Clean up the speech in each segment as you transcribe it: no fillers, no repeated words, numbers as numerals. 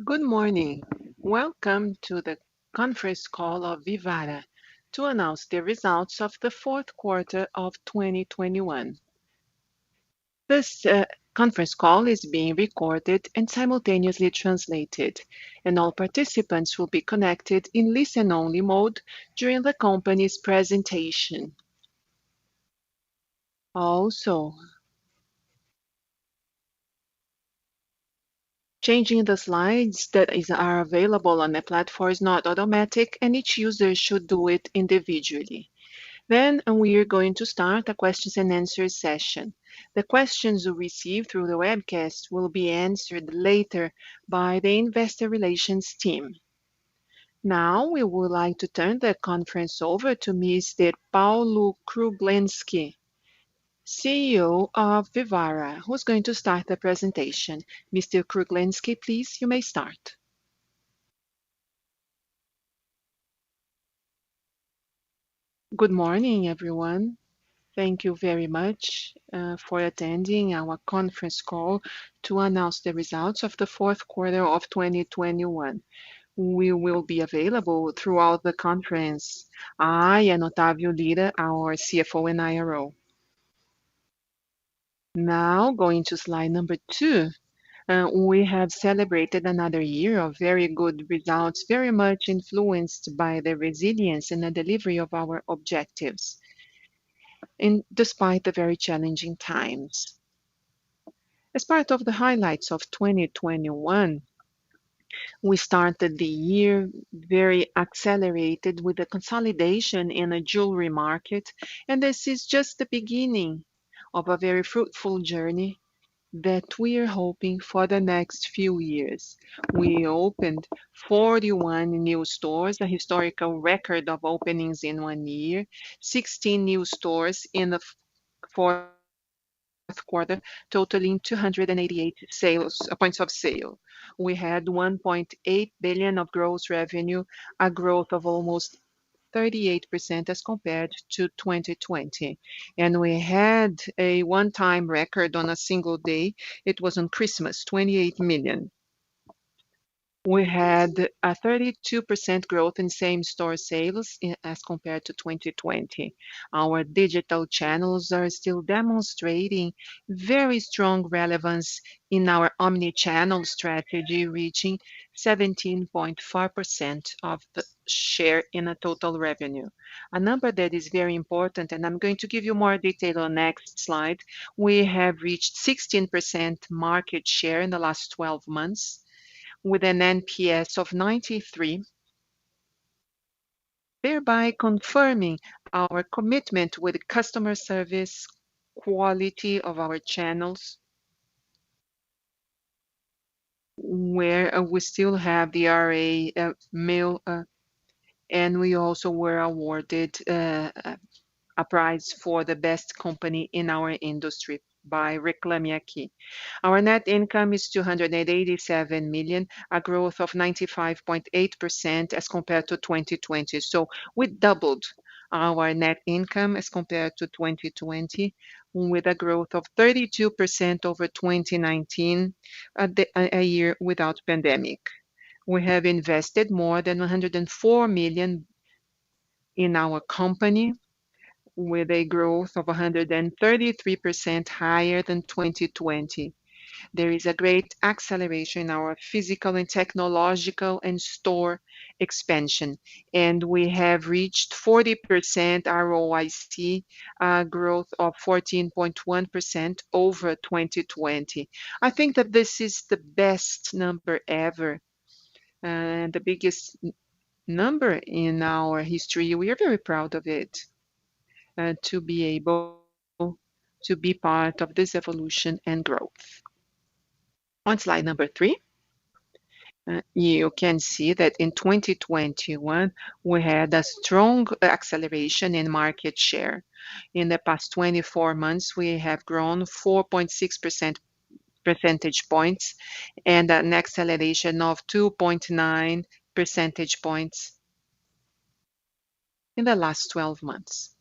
Good morning. Welcome to the conference call of Vivara to announce the results of the fourth quarter of 2021. This conference call is being recorded and simultaneously translated, and all participants will be connected in listen-only mode during the company's presentation. Also, changing the slides are available on the platform is not automatic, and each user should do it individually. Then we are going to start a questions and answers session. The questions we receive through the webcast will be answered later by the investor relations team. Now we would like to turn the conference over to Mr. Paulo Kruglenski, CEO of Vivara, who's going to start the presentation. Mr. Kruglenski, please, you may start. Good morning, everyone. Thank you very much for attending our conference call to announce the results of the fourth quarter of 2021. We will be available throughout the conference. I and Otávio Lira, our CFO and IRO. Now, going to slide number 2. We have celebrated another year of very good results, very much influenced by the resilience and the delivery of our objectives, despite the very challenging times. As part of the highlights of 2021, we started the year very accelerated with the consolidation in the jewelry market, and this is just the beginning of a very fruitful journey that we are hoping for the next few years. We opened 41 new stores, a historical record of openings in one year, 16 new stores in the fourth quarter, totaling 288 points of sale. We had 1.8 billion of gross revenue, a growth of almost 38% as compared to 2020. And we had a one-time record on a single day. It was on Christmas, 28 million. We had a 32% growth in same-store sales as compared to 2020. Our digital channels are still demonstrating very strong relevance in our omni-channel strategy, reaching 17.5% of the share in the total revenue. A number that is very important, and I'm going to give you more detail on next slide. We have reached 16% market share in the last 12 months with an NPS of 93, thereby confirming our commitment with customer service, quality of our channels, where we still have the RA mail, and we also were awarded a prize for the best company in our industry by Reclame Aqui. Our net income is 287 million, a growth of 95.8% as compared to 2020. So we doubled our net income as compared to 2020, with a growth of 32% over 2019, a year without pandemic. We have invested more than 104 million in our company, with a growth of 133% higher than 2020. There is a great acceleration in our physical and technological and store expansion, and we have reached 40% ROIC, growth of 14.1% over 2020. I think that this is the best number ever, and the biggest number in our history. We are very proud of it, to be able to be part of this evolution and growth. On slide number 3, you can see that in 2021, we had a strong acceleration in market share. In the past 24 months, we have grown 4.6% percentage points and an acceleration of 2.9 percentage points in the last 12 months.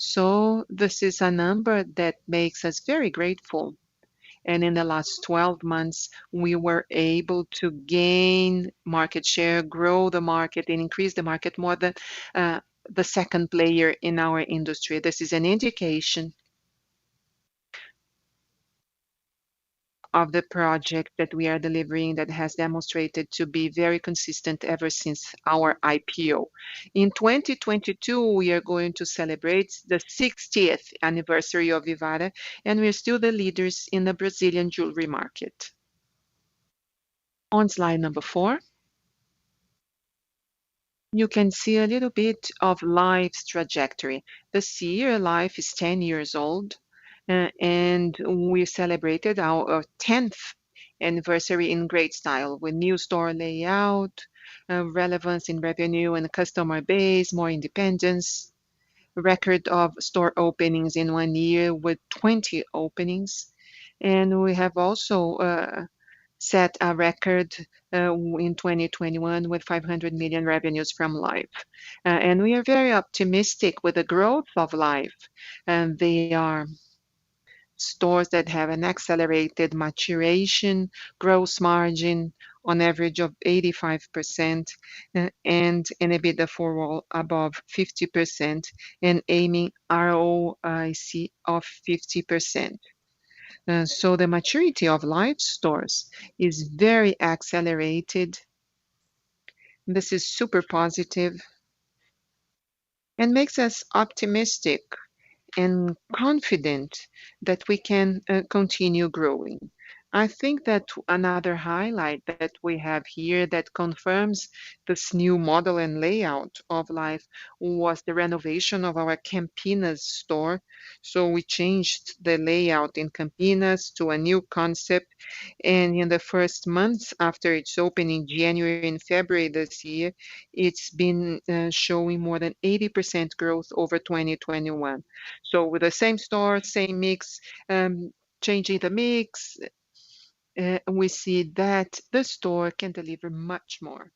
So this is a number that makes us very grateful, And in the last 12 months, we were able to gain market share, grow the market, and increase the market more than the second player in our industry. This is an indication of the project that we are delivering that has demonstrated to be very consistent ever since our IPO. In 2022, we are going to celebrate the 60th anniversary of Vivara, and we're still the leaders in the Brazilian jewelry market. On slide number 4, you can see a little bit of Life's trajectory. This year, Life is 10 years old, and we celebrated our 10th anniversary in great style with new store layout, relevance in revenue and customer base, more independence, record of store openings in 1 year with 20 openings. And we have also set a record in 2021 with 500 million revenues from Life. And we are very optimistic with the growth of Life. And they are stores that have an accelerated maturation, gross margin on average of 85%, and an EBITDA for above 50%, and aiming ROIC of 50%. So the maturity of Life stores is very accelerated. This is super positive and makes us optimistic and confident that we can continue growing. I think that another highlight that we have here that confirms this new model and layout of Life was the renovation of our Campinas store. So we changed the layout in Campinas to a new concept, and in the first months after its opening, January and February this year, it's been showing more than 80% growth over 2021. So with the same store, same mix, changing the mix, we see that the store can deliver much more.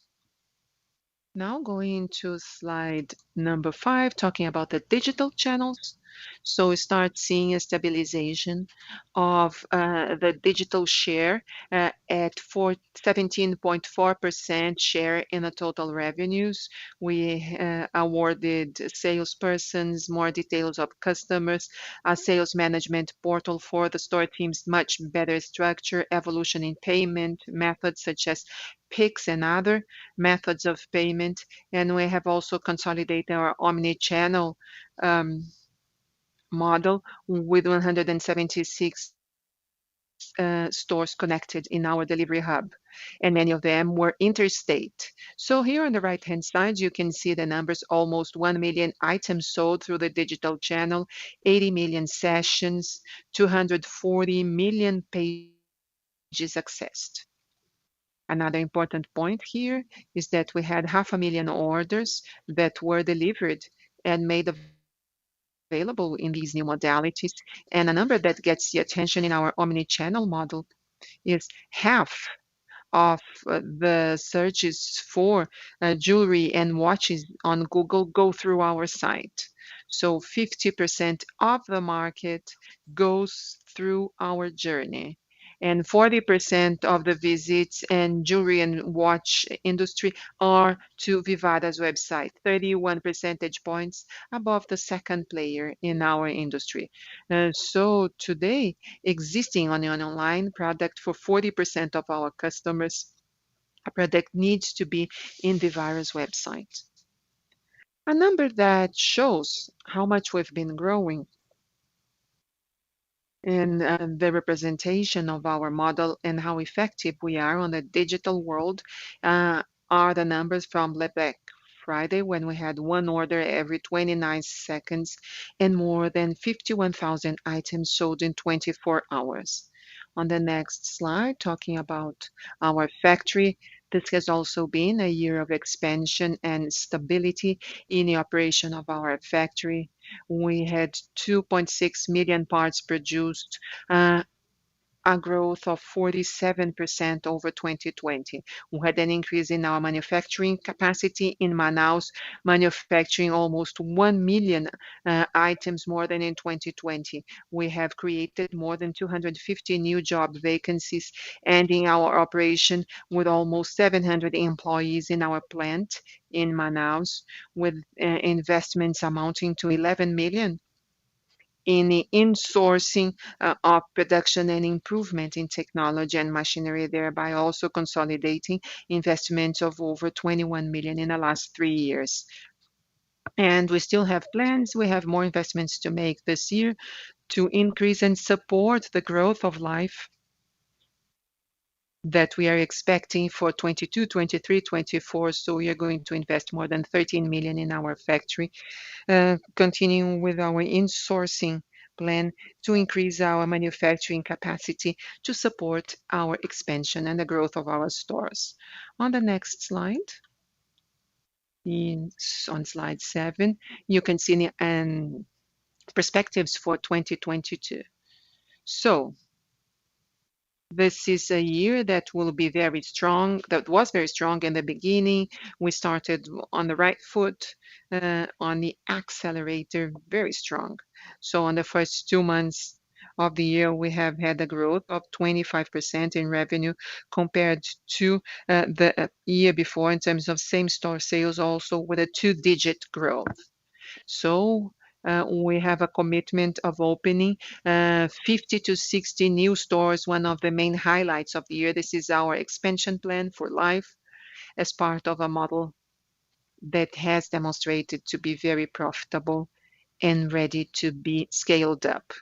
Now going to slide number 5, talking about the digital channels. So we start seeing a stabilization of the digital share at 17.4% share in the total revenues. We awarded salespersons more details of customers, a sales management portal for the store teams, much better structure, evolution in payment methods such as Pix and other methods of payment. And we have also consolidated our omni-channel model with 176 stores connected in our delivery hub, and many of them were interstate. So here on the right-hand side, you can see the numbers: almost 1 million items sold through the digital channel, 80 million sessions, 240 million pages accessed. Another important point here is that we had 500,000 orders that were delivered and made available in these new modalities. And a number that gets the attention in our omni-channel model is half of the searches for jewelry and watches on Google go through our site. So 50% of the market goes through our journey. And 40% of the visits and jewelry and watch industry are to Vivara's website, 31 percentage points above the second player in our industry. So today, existing on an online product for 40% of our customers, a product needs to be in Vivara's website. A number that shows how much we've been growing and the representation of our model and how effective we are on the digital world are the numbers from Black Friday, when we had one order every 29 seconds and more than 51,000 items sold in 24 hours. On the next slide, talking about our factory, this has also been a year of expansion and stability in the operation of our factory. We had 2.6 million parts produced a growth of 47% over 2020. We had an increase in our manufacturing capacity in Manaus, manufacturing almost 1 million items more than in 2020. We have created more than 250 new job vacancies, ending our operation with almost 700 employees in our plant in Manaus, with investments amounting to 11 million in the insourcing of production and improvement in technology and machinery, thereby also consolidating investments of over 21 million in the last 3 years. And we still have plans. We have more investments to make this year to increase and support the growth of Life that we are expecting for 22, 23, 24. So we are going to invest more than 13 million in our factory, continuing with our insourcing plan to increase our manufacturing capacity to support our expansion and the growth of our stores. On the next slide, on slide 7, you can see the perspectives for 2022. So this is a year that will be very strong, that was very strong in the beginning. We started on the right foot, on the accelerator, very strong. So on the first 2 months of the year, we have had a growth of 25% in revenue compared to the year before in terms of same-store sales, also with a 2-digit growth. So we have a commitment of opening 50 to 60 new stores, one of the main highlights of the year. This is our expansion plan for Life as part of a model that has demonstrated to be very profitable and ready to be scaled up.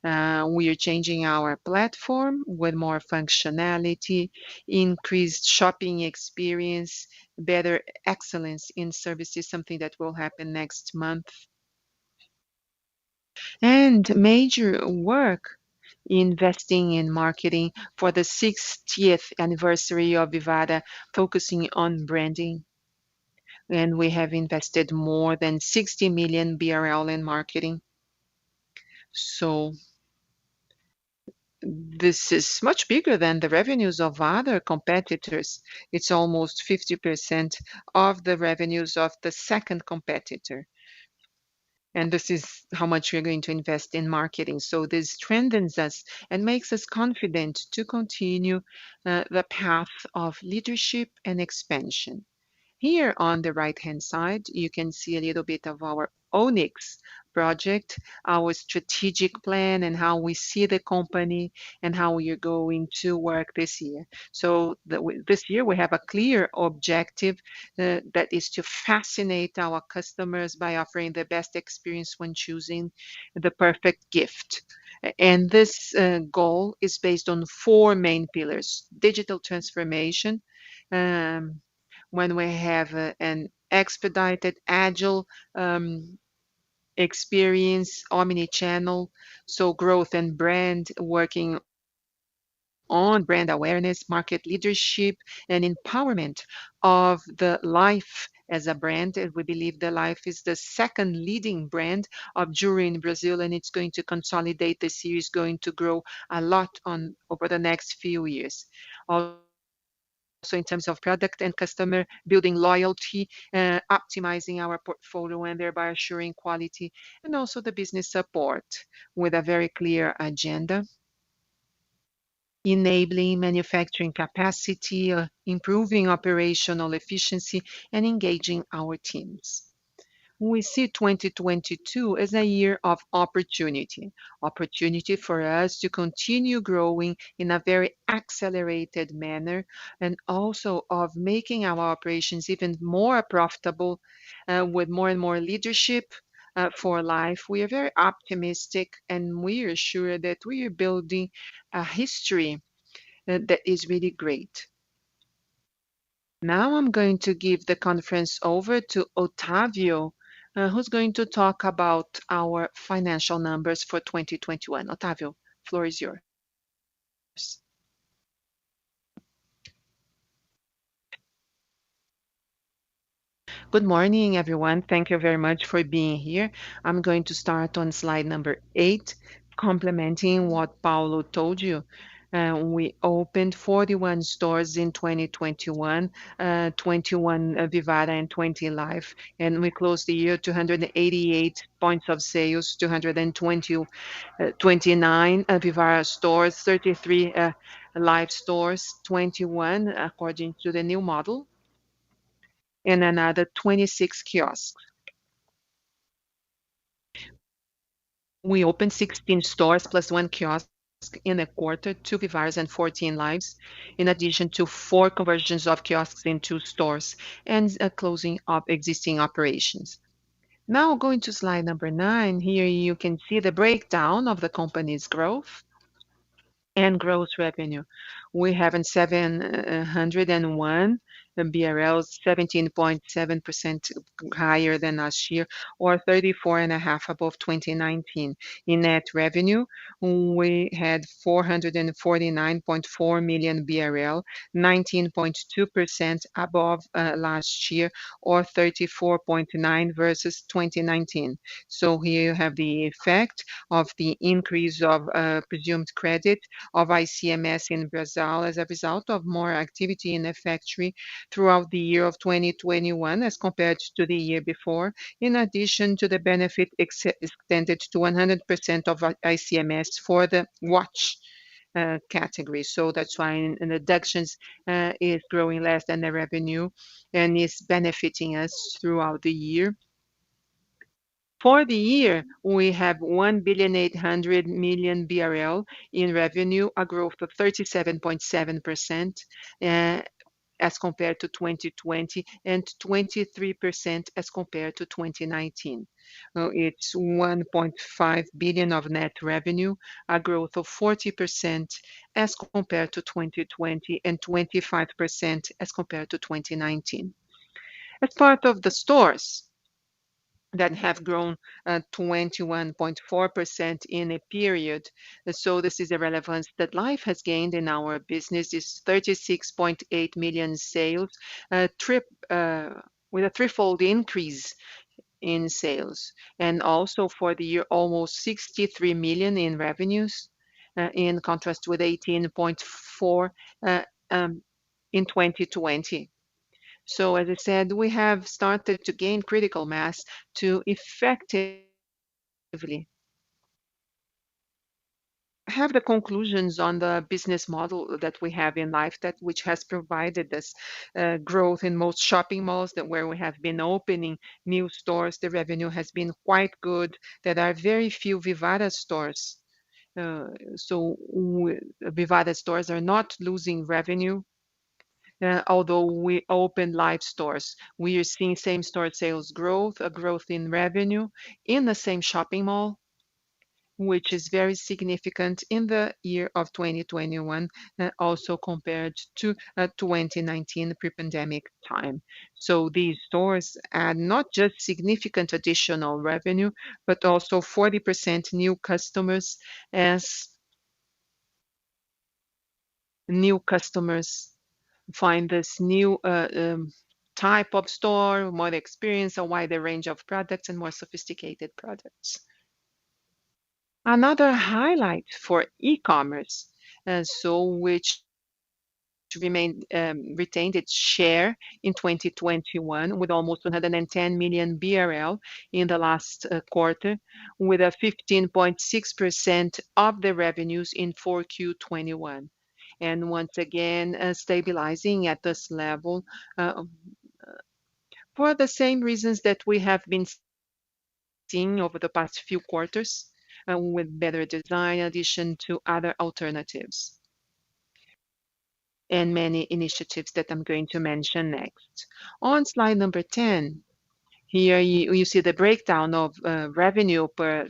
We are changing our platform with more functionality, increased shopping experience, better excellence in services, something that will happen next month. And major work investing in marketing for the 60th anniversary of Vivara, focusing on branding. And we have invested more than 60 million BRL in marketing. So this is much bigger than the revenues of other competitors. It's almost 50% of the revenues of the second competitor. And this is how much we're going to invest in marketing. So this strengthens us and makes us confident to continue the path of leadership and expansion. Here on the right-hand side, you can see a little bit of our Onyx project, our strategic plan, and how we see the company and how we are going to work this year. So this year we have a clear objective that is to fascinate our customers by offering the best experience when choosing the perfect gift. And this goal is based on 4 main pillars: digital transformation, when we have an expedited, agile experience, omni-channel, so growth and brand, working on brand awareness, market leadership, and empowerment of the Life as a brand. And we believe the Life is the second leading brand of jewelry in Brazil, and it's going to consolidate. The series going to grow a lot over the next few years. Also in terms of product and customer, building loyalty, optimizing our portfolio, and thereby assuring quality, and also the business support with a very clear agenda, enabling manufacturing capacity, improving operational efficiency, and engaging our teams. We see 2022 as a year of opportunity for us to continue growing in a very accelerated manner, and also of making our operations even more profitable with more and more leadership for Life. We are very optimistic, and we are sure that we are building a history that is really great. Now I'm going to give the conference over to Otávio, who's going to talk about our financial numbers for 2021. Otávio, floor is yours. Good morning, everyone. Thank you very much for being here. I'm going to start on slide number 8, complementing what Paulo told you. We opened 41 stores in 2021, 21 Vivara and 20 Life, and we closed the year 288 points of sales, 220, 29 Vivara stores, 33 Life stores, 21 according to the new model, and another 26 kiosks. We opened 16 stores plus one kiosk in a quarter, two Vivaras and 14 Lives, in addition to four conversions of kiosks into stores and closing of existing operations. Now going to slide number 9, here you can see the breakdown of the company's growth and gross revenue. We have in 701 BRL, 17.7% higher than last year, or 34.5 above 2019. In net revenue, we had 449.4 million BRL, 19.2% above last year, or 34.9 versus 2019. So here you have the effect of the increase of presumed credit of ICMS in Brazil as a result of more activity in the factory throughout the year of 2021 as compared to the year before, in addition to the benefit extended to 100% of ICMS for the watch category. So that's why in deductions is growing less than the revenue and is benefiting us throughout the year. For the year, we have 1.8 billion BRL in revenue, a growth of 37.7% as compared to 2020 and 23% as compared to 2019. It's 1.5 billion of net revenue, a growth of 40% as compared to 2020 and 25% as compared to 2019. As part of the stores that have grown 21.4% in a period. So this is the relevance that Life has gained in our business is 36.8 million sales, with a threefold increase in sales. And also for the year, almost 63 million in revenues, in contrast with 18.4 in 2020. So as I said, we have started to gain critical mass to effectively have the conclusions on the business model that we have in Life, that which has provided us growth in most shopping malls that where we have been opening new stores. The revenue has been quite good. There are very few Vivara stores. Vivara stores are not losing revenue. Although we opened Life stores, we are seeing same-store sales growth, a growth in revenue in the same shopping mall, which is very significant in the year of 2021, also compared to 2019 pre-pandemic time. So these stores add not just significant additional revenue, but also 40% new customers as new customers find this new type of store, more experience, a wider range of products, and more sophisticated products. Another highlight for e-commerce, which retained its share in 2021 with almost 110 million BRL in the last quarter, with a 15.6% of the revenues in 4Q21. And once again, stabilizing at this level for the same reasons that we have been seeing over the past few quarters, with better design, in addition to other alternatives and many initiatives that I'm going to mention next. On slide number 10, here you see the breakdown of revenue per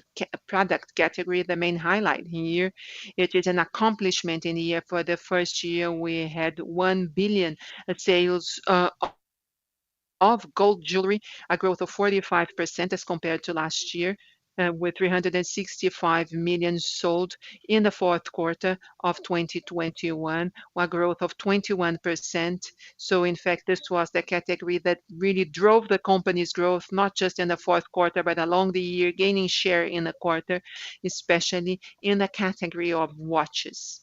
product category. The main highlight here, it is an accomplishment in the year. For the first year, we had 1 billion sales of gold jewelry, a growth of 45% as compared to last year, with 365 million sold in the fourth quarter of 2021, a growth of 21%. So in fact, this was the category that really drove the company's growth, not just in the fourth quarter, but along the year, gaining share in the quarter, especially in the category of watches.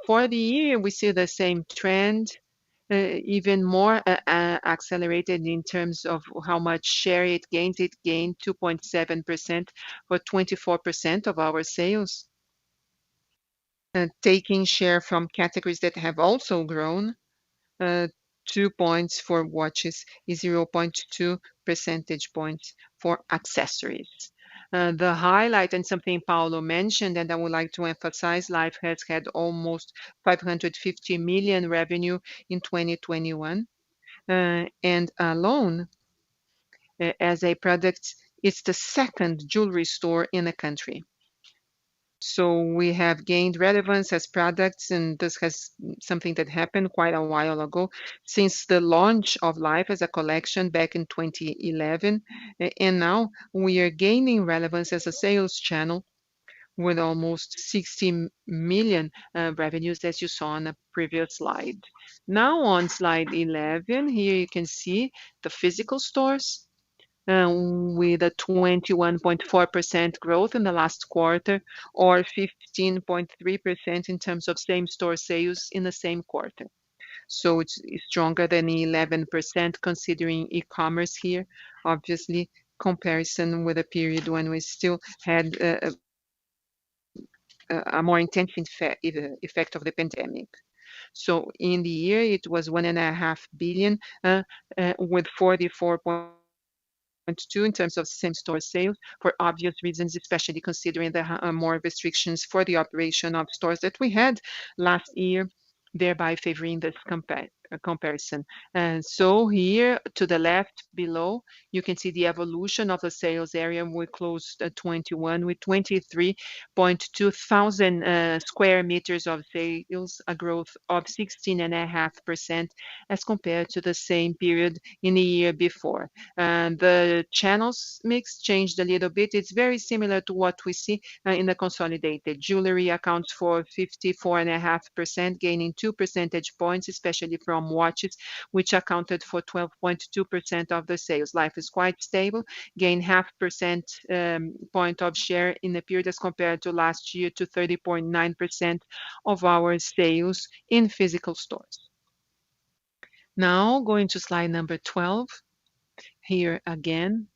For the year, we see the same trend, even more accelerated in terms of how much share it gains. It gained 2.7% for 24% of our sales, taking share from categories that have also grown. uh, 2 points for watches, is 0.2 percentage points for accessories. The highlight, and something Paulo mentioned, and I would like to emphasize, Life has had almost 550 million revenue in 2021, and alone, as a product, it's the second jewelry store in the country. So we have gained relevance as products, and this has something that happened quite a while ago, since the launch of Life as a collection back in 2011. And now we are gaining relevance as a sales channel with almost 60 million revenues, as you saw on the previous slide. Now on slide 11, here you can see the physical stores with a 21.4% growth in the last quarter, or 15.3% in terms of same-store sales in the same quarter. So it's stronger than 11% considering e-commerce here, obviously, comparison with a period when we still had a more intense effect of the pandemic. So in the year, it was 1.5 billion, with 44.2 in terms of same-store sales, for obvious reasons, especially considering the more restrictions for the operation of stores that we had last year, thereby favoring this comparison. And so here to the left below, you can see the evolution of the sales area. We closed 21 with 23.2 thousand square meters of sales, a growth of 16.5% as compared to the same period in the year before. And the channels mix changed a little bit. It's very similar to what we see in the consolidated. Jewelry accounts for 54.5%, gaining 2 percentage points, especially from watches, which accounted for 12.2% of the sales. Life is quite stable, gained 0.5% point of share in the period as compared to last year, to 30.9% of our sales in physical stores. Now going to slide number 12. Here again,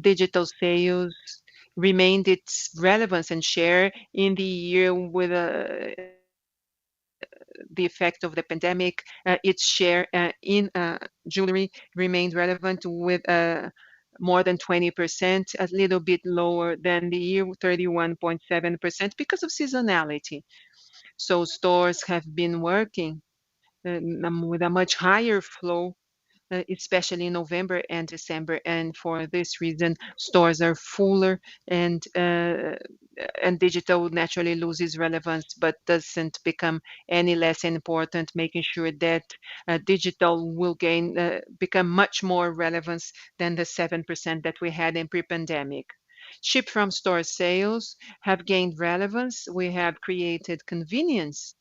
digital sales remained its relevance and share in the year with the effect of the pandemic. Its share in jewelry remained relevant with more than 20%, a little bit lower than the year, 31.7%, because of seasonality. So stores have been working with a much higher flow, especially in November and December. And for this reason, stores are fuller, and digital naturally loses relevance, but doesn't become any less important, making sure that digital will become much more relevance than the 7% that we had in pre-pandemic. Ship from store sales have gained relevance. We have created convenience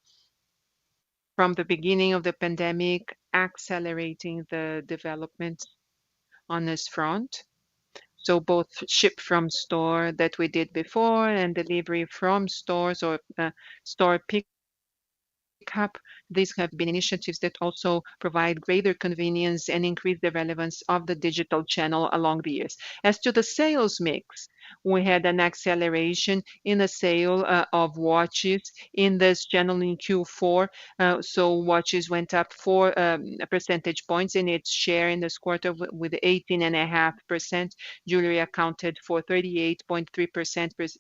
from the beginning of the pandemic, accelerating the development on this front. So both ship from store that we did before and delivery from stores, or store pickup, these have been initiatives that also provide greater convenience and increase the relevance of the digital channel along the years. As to the sales mix, we had an acceleration in the sale of watches in this channel in Q4. So watches went up 4 percentage points in its share in this quarter with 18.5%. Jewelry accounted for 38.3%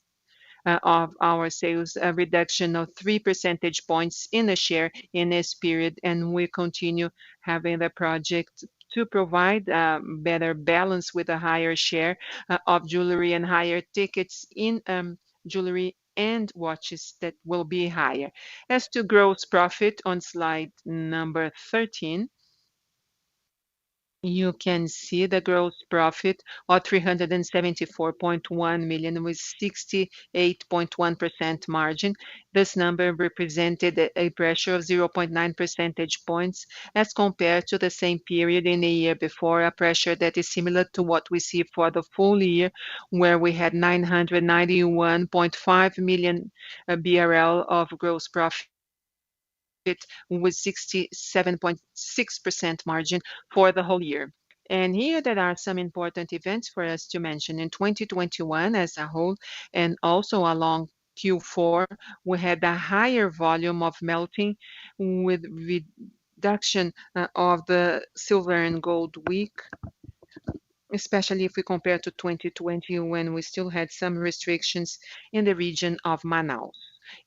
of our sales, a reduction of 3 percentage points in the share in this period, and we continue having the project to provide better balance with a higher share of jewelry and higher tickets in jewelry and watches that will be higher. As to gross profit on slide number 13, you can see the gross profit of 374.1 million with 68.1% margin. This number represented a pressure of 0.9 percentage points as compared to the same period in the year before, a pressure that is similar to what we see for the full year, where we had 991.5 million BRL of gross profit with 67.6% margin for the whole year. And here there are some important events for us to mention. In 2021 as a whole, and also along Q4, we had a higher volume of melting with reduction of the silver and gold week, especially if we compare to 2020 when we still had some restrictions in the region of Manaus.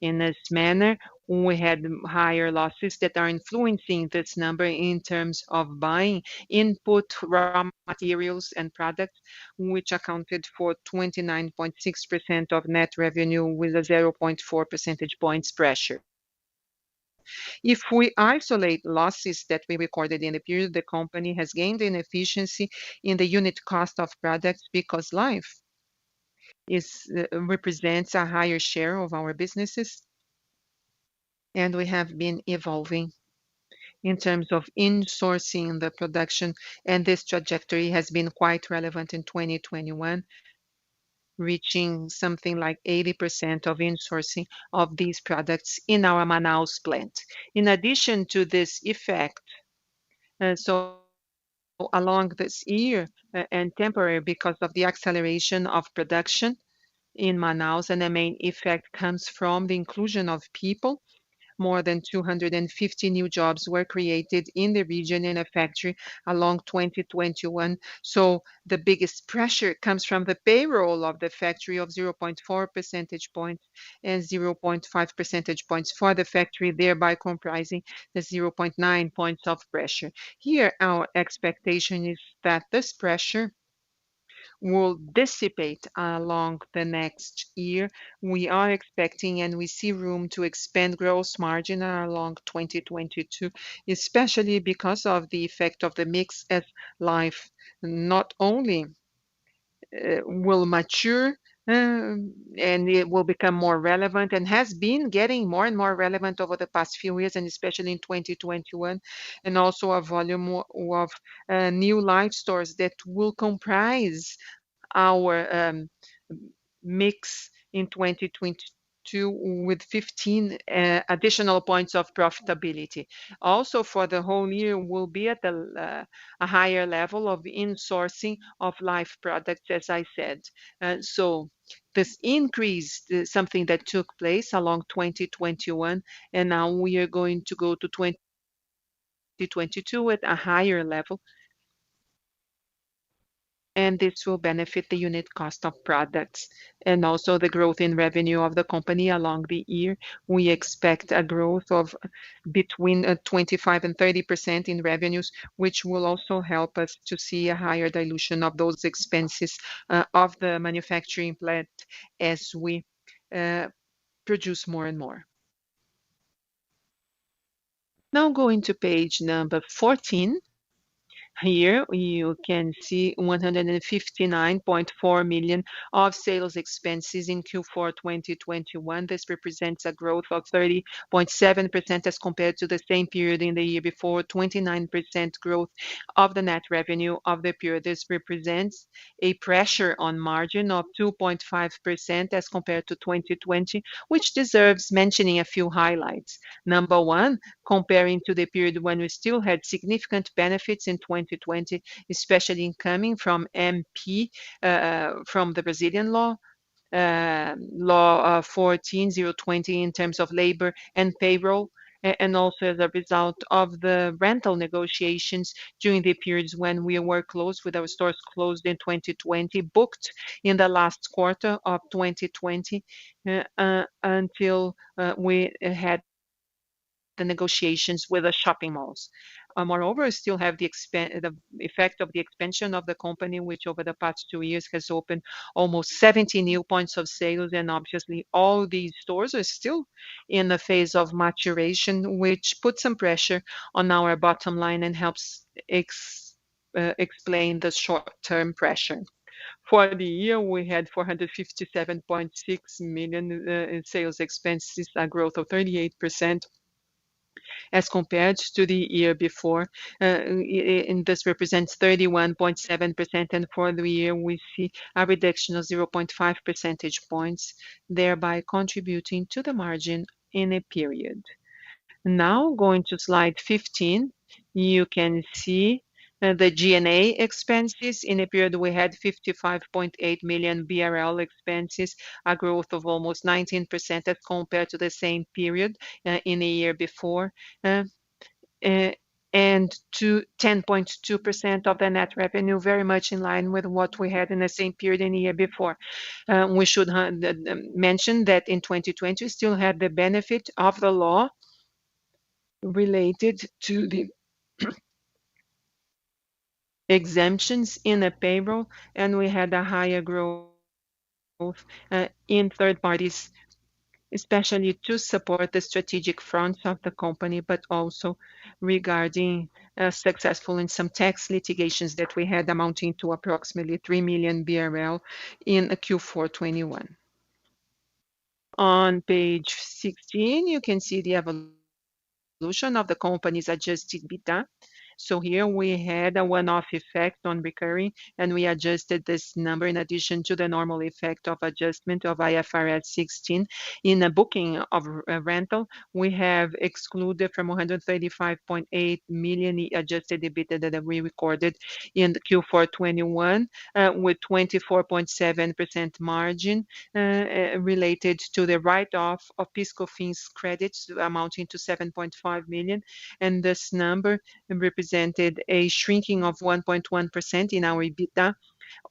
In this manner, we had higher losses that are influencing this number in terms of buying input raw materials and products, which accounted for 29.6% of net revenue with a 0.4 percentage points pressure. If we isolate losses that we recorded in the period, the company has gained in efficiency in the unit cost of products because life represents a higher share of our businesses, and we have been evolving in terms of insourcing the production, and this trajectory has been quite relevant in 2021, reaching something like 80% of insourcing of these products in our Manaus plant. In addition to this effect, so along this year and temporary because of the acceleration of production in Manaus, and the main effect comes from the inclusion of people. More than 250 new jobs were created in the region in a factory along 2021. So the biggest pressure comes from the payroll of the factory of 0.4 percentage points and 0.5 percentage points for the factory, thereby comprising the 0.9 points of pressure. Here, our expectation is that this pressure will dissipate along the next year. We are expecting and we see room to expand gross margin along 2022, especially because of the effect of the mix as life not only will mature and it will become more relevant and has been getting more and more relevant over the past few years, and especially in 2021, and also a volume of new life stores that will comprise our mix in 2022 with 15 additional points of profitability. Also, for the whole year, we'll be at a higher level of insourcing of life products, as I said. So this increase is something that took place along 2021, and now we are going to go to 2022 at a higher level, and this will benefit the unit cost of products and also the growth in revenue of the company along the year. We expect a growth of between 25 and 30% in revenues, which will also help us to see a higher dilution of those expenses of the manufacturing plant as we produce more and more. Now going to page number 14. Here you can see 159.4 million of sales expenses in Q4 2021. This represents a growth of 30.7% as compared to the same period in the year before, 29% growth of the net revenue of the period. This represents a pressure on margin of 2.5% as compared to 2020, which deserves mentioning a few highlights. Number one, comparing to the period when we still had significant benefits in 2020, especially coming from MP, from the Brazilian law, Law 14020 in terms of labor and payroll, and also as a result of the rental negotiations during the periods when we were closed, with our stores closed in 2020, booked in the last quarter of 2020 until we had the negotiations with the shopping malls. Moreover, we still have the effect of the expansion of the company, which over the past 2 years has opened almost 70 new points of sales, and obviously all these stores are still in the phase of maturation, which puts some pressure on our bottom line and helps explain the short-term pressure. For the year, we had 457.6 million in sales expenses, a growth of 38% as compared to the year before, and this represents 31.7%, and for the year we see a reduction of 0.5 percentage points, thereby contributing to the margin in a period. Now, going to slide 15, you can see the G&A expenses. In a period, we had 55.8 million BRL expenses, a growth of almost 19% as compared to the same period in the year before, uh, uh, and to 10.2% of the net revenue, very much in line with what we had in the same period in the year before. We should mention that in 2020, we still had the benefit of the law related to the exemptions in the payroll, and we had a higher growth in third parties, especially to support the strategic fronts of the company, but also regarding successful in some tax litigations that we had amounting to approximately 3 million BRL in Q4 21. On page 16, you can see the evolution of the company's adjusted EBITDA. So here we had a one-off effect on recurring, and we adjusted this number in addition to the normal effect of adjustment of IFRS 16. In a booking of rental, we have excluded from 135.8 million adjusted EBITDA that we recorded in the Q4 21 with 24.7% margin related to the write-off of PIS/COFINS credits amounting to 7.5 million, and this number represented a shrinking of 1.1% in our EBITDA,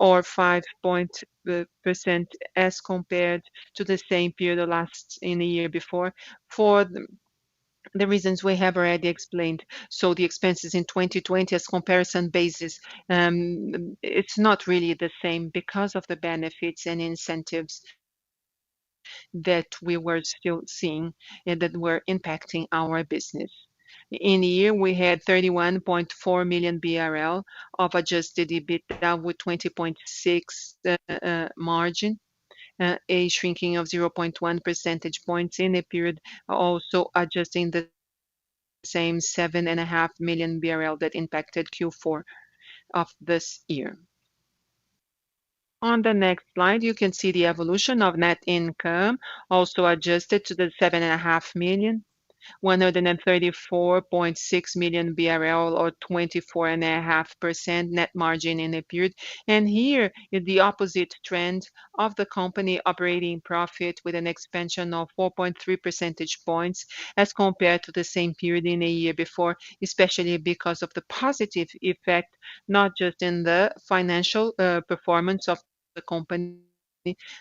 or 5% as compared to the same period last in the year before, for the reasons we have already explained. So the expenses in 2020 as comparison basis, it's not really the same because of the benefits and incentives that we were still seeing and that were impacting our business. In the year, we had 31.4 million BRL of adjusted EBITDA with 20.6 margin, a shrinking of 0.1 percentage points in a period, also adjusting the same 7.5 million BRL that impacted Q4 of this year. On the next slide, you can see the evolution of net income, also adjusted to the 7.5 million. 134.6 million BRL, or 24.5% net margin in the period. And here is the opposite trend of the company operating profit, with an expansion of 4.3 percentage points as compared to the same period in a year before, especially because of the positive effect, not just in the financial performance of the company,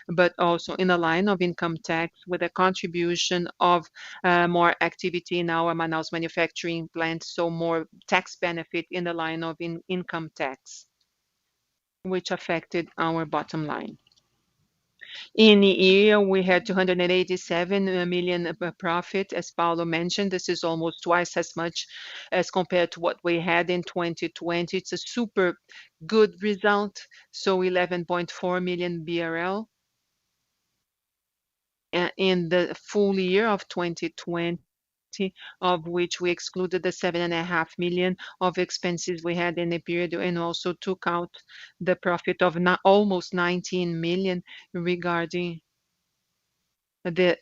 but also in the line of income tax, with a contribution of more activity in our Manaus manufacturing plant, so more tax benefit in the line of income tax, which affected our bottom line. In the year, we had 287 million profit. As Paulo mentioned, this is almost twice as much as compared to what we had in 2020. It's a super good result, so 11.4 million BRL. In the full year of 2020, of which we excluded the 7.5 million of expenses we had in the period, and also took out the profit of almost 19 million regarding the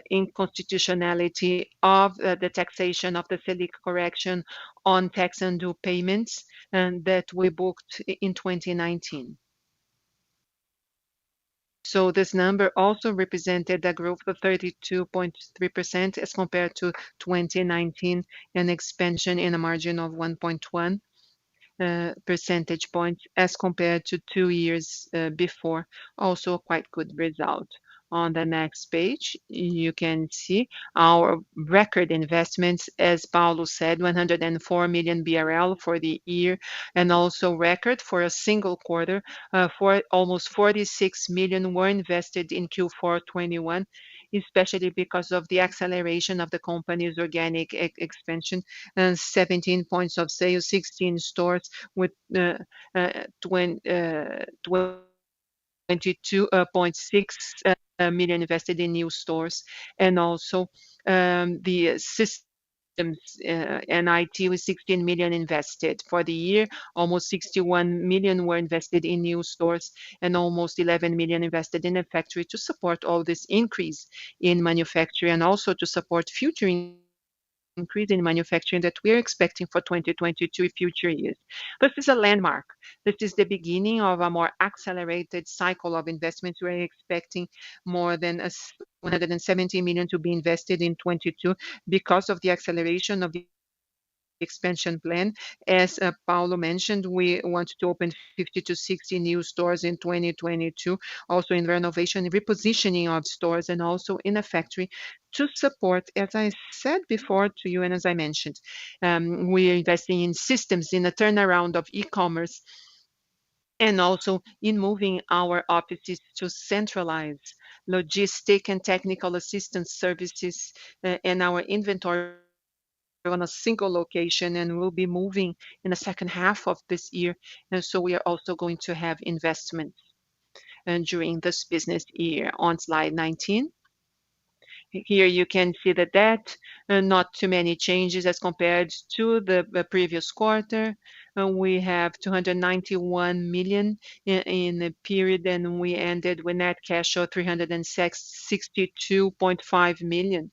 inconstitutionality of the taxation of the Selic correction on tax undue payments, and that we booked in 2019. So this number also represented a growth of 32.3% as compared to 2019, an expansion in a margin of 1.1 percentage points as compared to 2 years before. Also a quite good result. On the next page, you can see our record investments. As Paulo said, 104 million BRL for the year, and also record for a single quarter, for almost 46 million were invested in Q4 21, especially because of the acceleration of the company's organic expansion, 17 points of sale, 16 stores with 22.6 million invested in new stores, and also the systems and IT with 16 million invested. For the year, almost 61 million were invested in new stores, and almost 11 million invested in a factory to support all this increase in manufacturing, and also to support future increase increase in manufacturing that we're expecting for 2022 and future years. This is a landmark. This is the beginning of a more accelerated cycle of investments. We're expecting more than 170 million to be invested in 22 because of the acceleration of the expansion plan. As Paulo mentioned, we want to open 50 to 60 new stores in 2022, also in renovation and repositioning of stores, and also in a factory to support, as I said before to you and as I mentioned, we are investing in systems, in a turnaround of e-commerce, and also in moving our offices to centralize logistic and technical assistance services, and our inventory on a single location, and we'll be moving in the second half of this year. And so we are also going to have investments during this business year. On slide 19, here you can see the debt, not too many changes as compared to the previous quarter. We have 291 million in the period, and we ended with net cash of 362.5 million.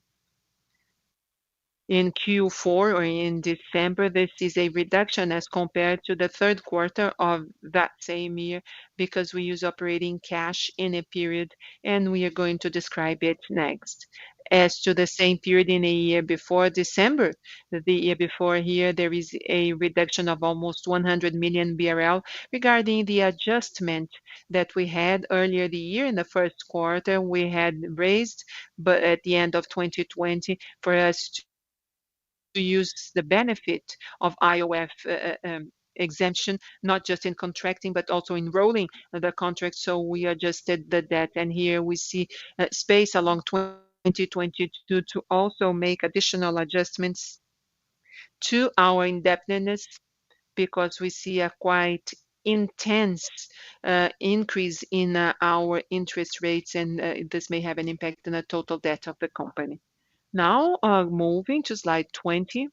In Q4 or in December, this is a reduction as compared to the third quarter of that same year because we use operating cash in a period, and we are going to describe it next. As to the same period in a year before December, the year before here, there is a reduction of almost 100 million BRL regarding the adjustment that we had earlier the year. In the first quarter, we had raised, but at the end of 2020, for us to use the benefit of IOF exemption, not just in contracting, but also in rolling the contract. So we adjusted the debt, and here we see space along 2022 to also make additional adjustments to our indebtedness because we see a quite intense increase in our interest rates, and this may have an impact on the total debt of the company. Now, moving to slide 20.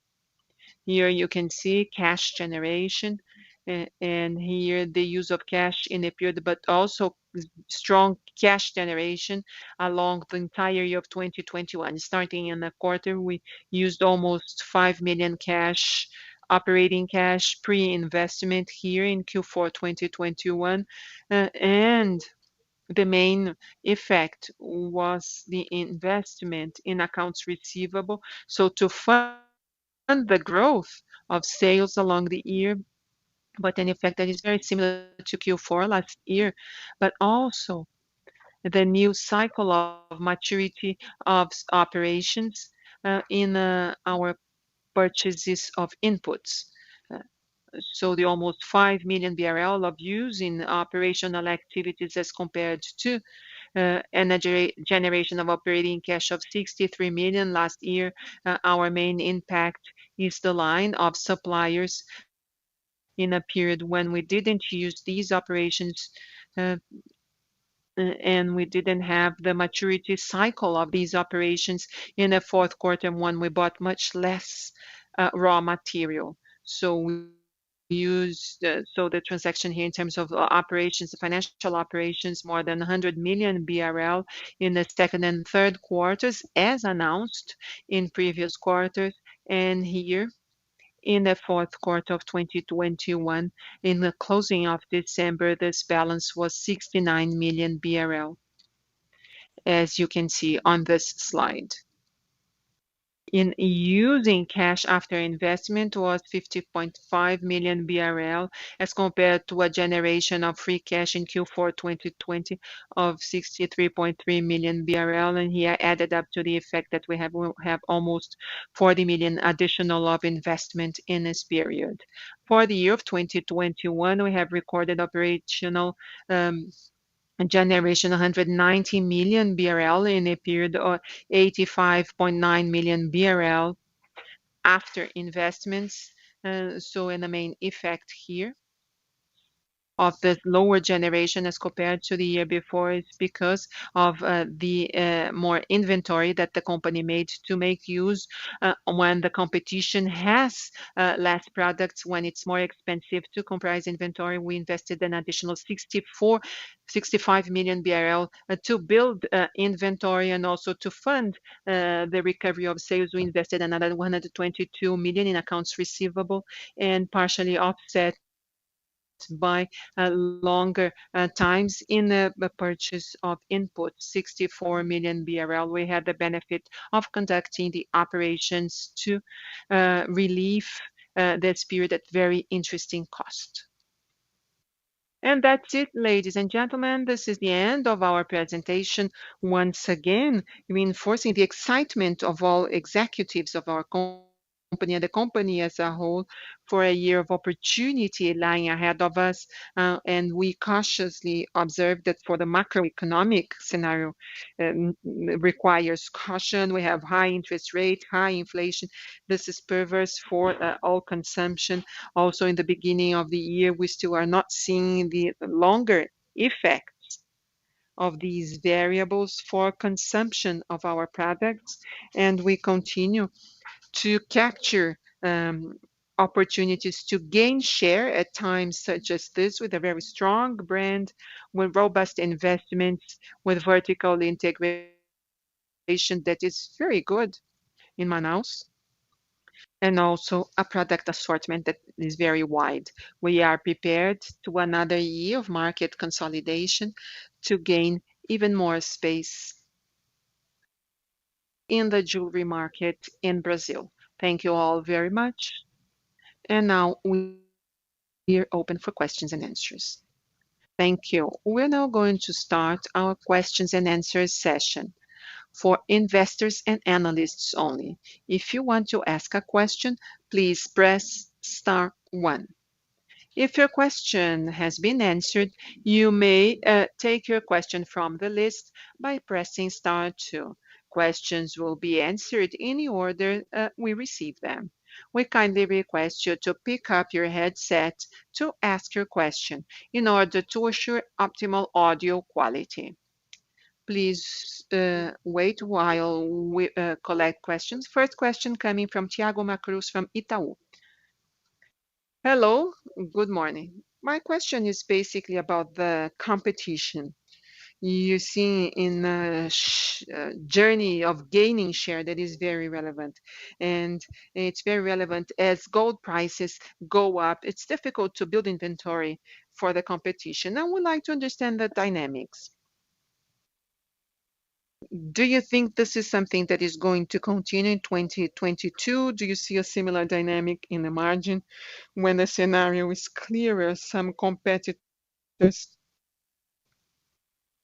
Here you can see cash generation, and here the use of cash in a period, but also strong cash generation along the entire year of 2021. Starting in the quarter, we used almost 5 million cash, operating cash, pre-investment here in Q4 2021, and the main effect was the investment in accounts receivable. So to fund the growth of sales along the year, but an effect that is very similar to Q4 last year, but also the new cycle of maturity of operations in our purchases of inputs. Uh, So the almost 5 million BRL of use in operational activities as compared to and a generation of operating cash of 63 million last year. Our main impact is the line of suppliers in a period when we didn't use these operations, uh, and we didn't have the maturity cycle of these operations in the fourth quarter when we bought much less raw material. So we used so the transaction here in terms of operations, the financial operations, more than 100 million BRL in the second and third quarters, as announced in previous quarters, and here in the fourth quarter of 2021, in the closing of December, this balance was 69 million BRL, as you can see on this slide. In using cash after investment was 50.5 million BRL as compared to a generation of free cash in Q4 2020 of 63.3 million BRL, and here added up to the effect that we have almost 40 million additional of investment in this period. For the year of 2021, we have recorded operational generation 190 million BRL in a period of 85.9 million BRL after investments. So in the main effect here of the lower generation as compared to the year before is because of the more inventory that the company made to make use when the competition has less products, when it's more expensive to comprise inventory. We invested an additional 65 million BRL to build inventory and also to fund the recovery of sales. We invested another 122 million in accounts receivable and partially offset by longer times in the purchase of input, 64 million BRL. We had the benefit of conducting the operations to relieve this period at very interesting cost. And that's it, ladies and gentlemen. This is the end of our presentation. Once again, reinforcing the excitement of all executives of our company and the company as a whole for a year of opportunity lying ahead of us. And we cautiously observe that for the macroeconomic scenario requires caution. We have high interest rate, high inflation. This is perverse for all consumption. Also, in the beginning of the year, we still are not seeing the longer effects of these variables for consumption of our products, and we continue to capture opportunities to gain share at times such as this with a very strong brand, with robust investments, with vertical integration that is very good in Manaus, and also a product assortment that is very wide. We are prepared to another year of market consolidation to gain even more space in the jewelry market in Brazil. Thank you all very much. And now we are open for questions and answers. Thank you. We're now going to start our questions and answers session for investors and analysts only. If you want to ask a question, please press star one. If your question has been answered, you may take your question from the list by pressing star two. Questions will be answered in the order we receive them. We kindly request you to pick up your headset to ask your question in order to assure optimal audio quality. Please wait while we collect questions. First question coming from Thiago Macruz from Itaú. Hello, good morning. My question is basically about the competition. You see in a journey of gaining share that is very relevant. And it's very relevant as gold prices go up. It's difficult to build inventory for the competition. I would like to understand the dynamics. Do you think this is something that is going to continue in 2022? Do you see a similar dynamic in the margin when the scenario is clearer? Some competitors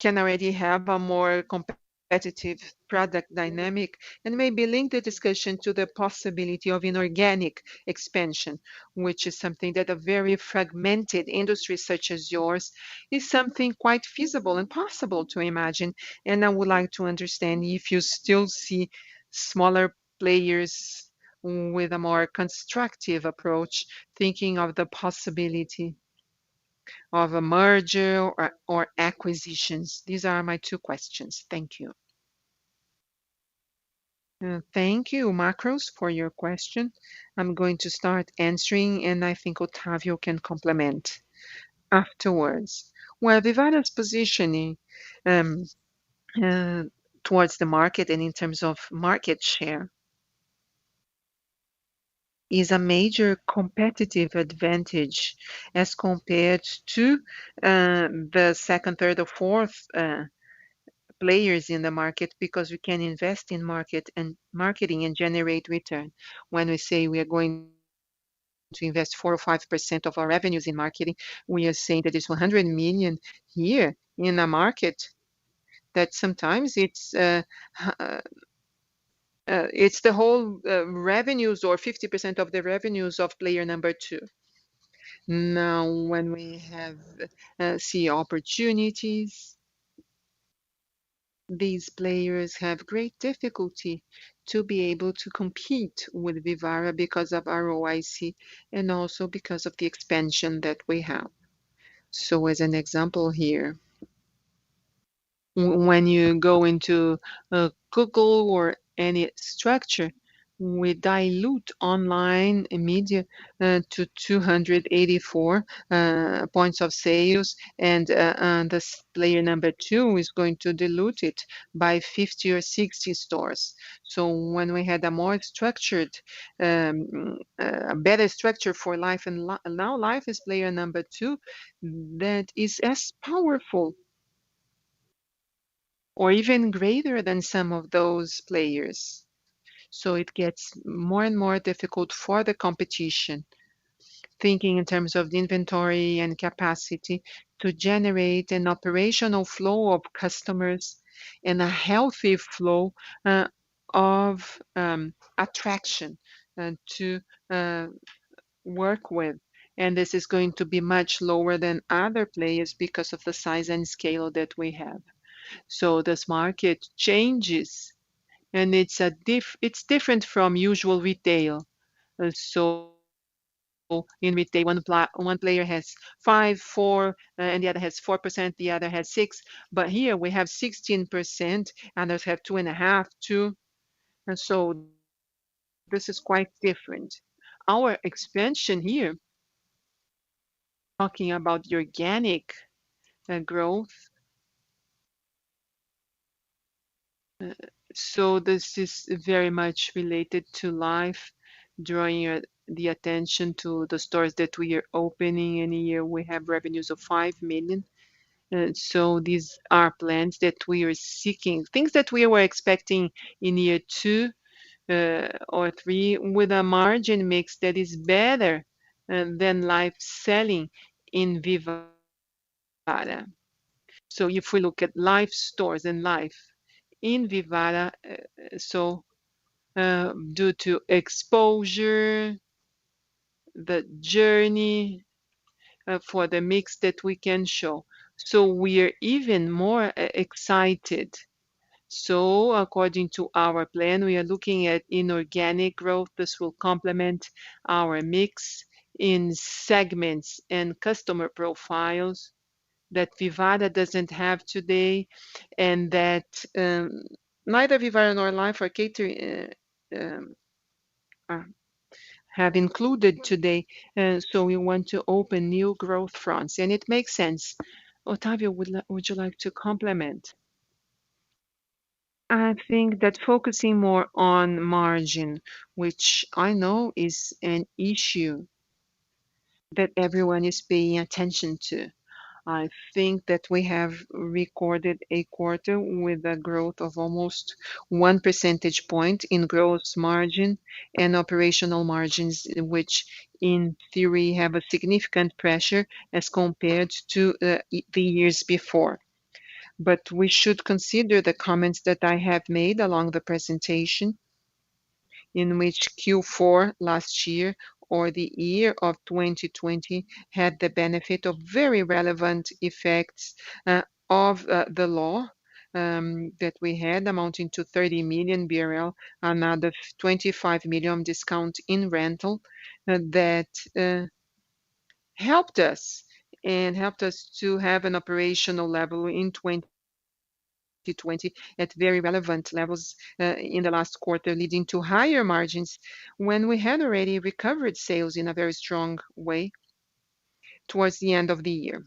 can already have a more competitive product dynamic and maybe link the discussion to the possibility of inorganic expansion, which is something that a very fragmented industry such as yours is something quite feasible and possible to imagine. And I would like to understand if you still see smaller players with a more constructive approach, thinking of the possibility of a merger or acquisitions. These are my two questions. Thank you. Thank you, Macros, for your question. I'm going to start answering, and I think Otávio can complement afterwards. Well, Vivara's positioning um, uh, towards the market and in terms of market share is a major competitive advantage as compared to the second, third, or fourth players in the market, because we can invest in market and marketing and generate return. When we say we are going to invest 4 or 5% of our revenues in marketing, we are saying that it's 100 million here in a market that sometimes it's the whole revenues or 50% of the revenues of player number two. Now, when we have see opportunities, these players have great difficulty to be able to compete with Vivara because of ROIC and also because of the expansion that we have. So as an example here, when you go into Google or any structure, we dilute online media to 284 points of sales, and this player number two is going to dilute it by 50 or 60 stores. So when we had a more structured, a better structure for Life, and now Life is player number two, that is as powerful or even greater than some of those players. So it gets more and more difficult for the competition, thinking in terms of the inventory and capacity to generate an operational flow of customers and a healthy flow of attraction to uh, work with. And this is going to be much lower than other players because of the size and scale that we have. So this market changes, and it's different from usual retail. So in retail, one player has 5, 4, and the other has 4%, the other has 6. But here we have 16%, others have 2.5, 2. And so this is quite different. Our expansion here, talking about the organic growth, so this is very much related to Life, drawing the attention to the stores that we are opening. In a year, we have revenues of 5 million. So these are plans that we are seeking, things that we were expecting in year two or three, with a margin mix that is better than Life selling in Vivara. So if we look at Life stores and Life in Vivara, so due to exposure, the journey for the mix that we can show. So we are even more excited. So according to our plan, we are looking at inorganic growth. This will complement our mix in segments and customer profiles that Vivara doesn't have today, and that neither Vivara nor Life are catering uh, have included today. So we want to open new growth fronts, and it makes sense. Otavio, would you like to complement? I think that focusing more on margin, which I know is an issue that everyone is paying attention to. I think that we have recorded a quarter with a growth of almost 1 percentage point in gross margin and operational margins, which in theory have a significant pressure as compared to the years before. But we should consider the comments that I have made along the presentation, in which Q4 last year or the year of 2020 had the benefit of very relevant effects of the law that we had, amounting to 30 million BRL, another 25 million discount in rental that helped us and helped us to have an operational level in 2020 at very relevant levels in the last quarter, leading to higher margins when we had already recovered sales in a very strong way towards the end of the year.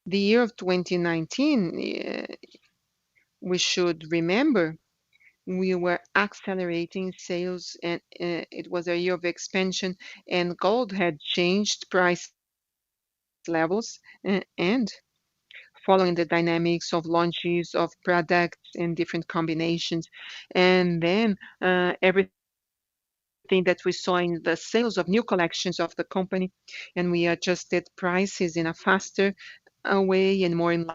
The year of 2019, we should remember, we were accelerating sales, and it was a year of expansion, and gold had changed price levels, and following the dynamics of launches of products and different combinations. And then everything that we saw in the sales of new collections of the company, and we adjusted prices in a faster way and more in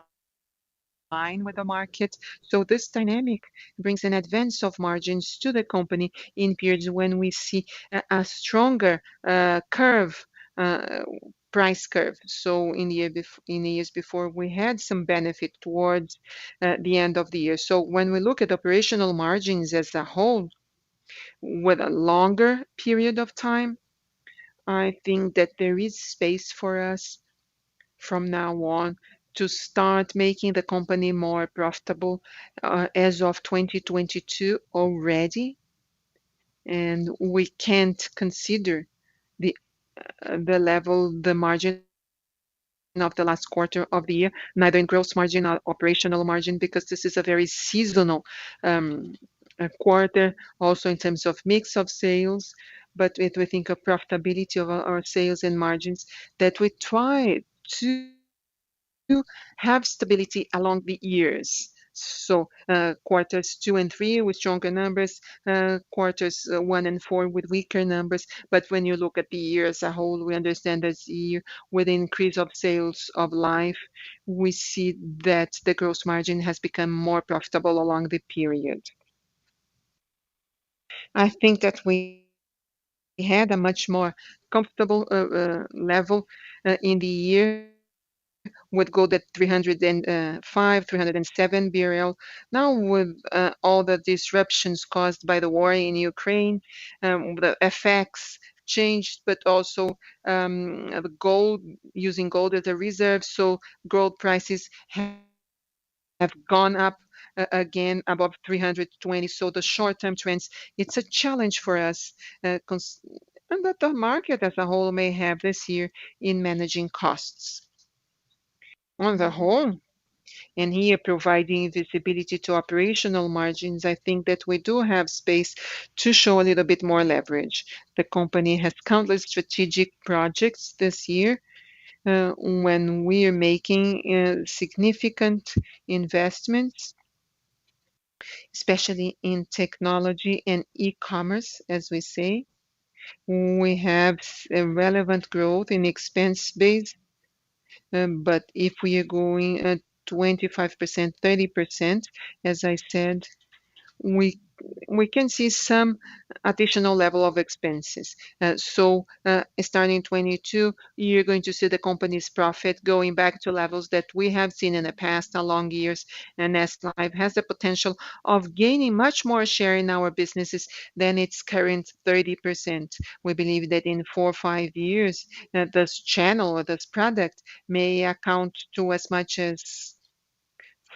line with the market. So this dynamic brings an advance of margins to the company in periods when we see a stronger price curve. So in the years before, we had some benefit towards the end of the year. So when we look at operational margins as a whole with a longer period of time, I think that there is space for us from now on to start making the company more profitable as of 2022 already, and we can't consider the the margin of the last quarter of the year, neither in gross margin or operational margin, because this is a very seasonal um, quarter, also in terms of mix of sales. But if we think of profitability of our sales and margins, that we try to have stability along the years. So quarters 2 and 3 with stronger numbers, quarters 1 and 4 with weaker numbers. But when you look at the year as a whole, we understand that year with the increase of sales of life, we see that the gross margin has become more profitable along the period. I think that we had a much more comfortable level in the year with gold at 305, 307 BRL. Now, with all the disruptions caused by the war in Ukraine, the FX changed, but also the gold, using gold as a reserve, so gold prices have gone up again above 320. So the short-term trends, it's a challenge for us, and that the market as a whole may have this year in managing costs. On the whole, and here providing visibility to operational margins, I think that we do have space to show a little bit more leverage. The company has countless strategic projects this year when we are making significant investments, especially in technology and e-commerce, as we say. We have a relevant growth in expense base, but if we are going at 25%, 30%, as I said, we we can see some additional level of expenses. Starting in 22, you're going to see the company's profit going back to levels that we have seen in the past along years, and Life has the potential of gaining much more share in our businesses than its current 30%. We believe that in 4 or 5 years, this channel or this product may account to as much as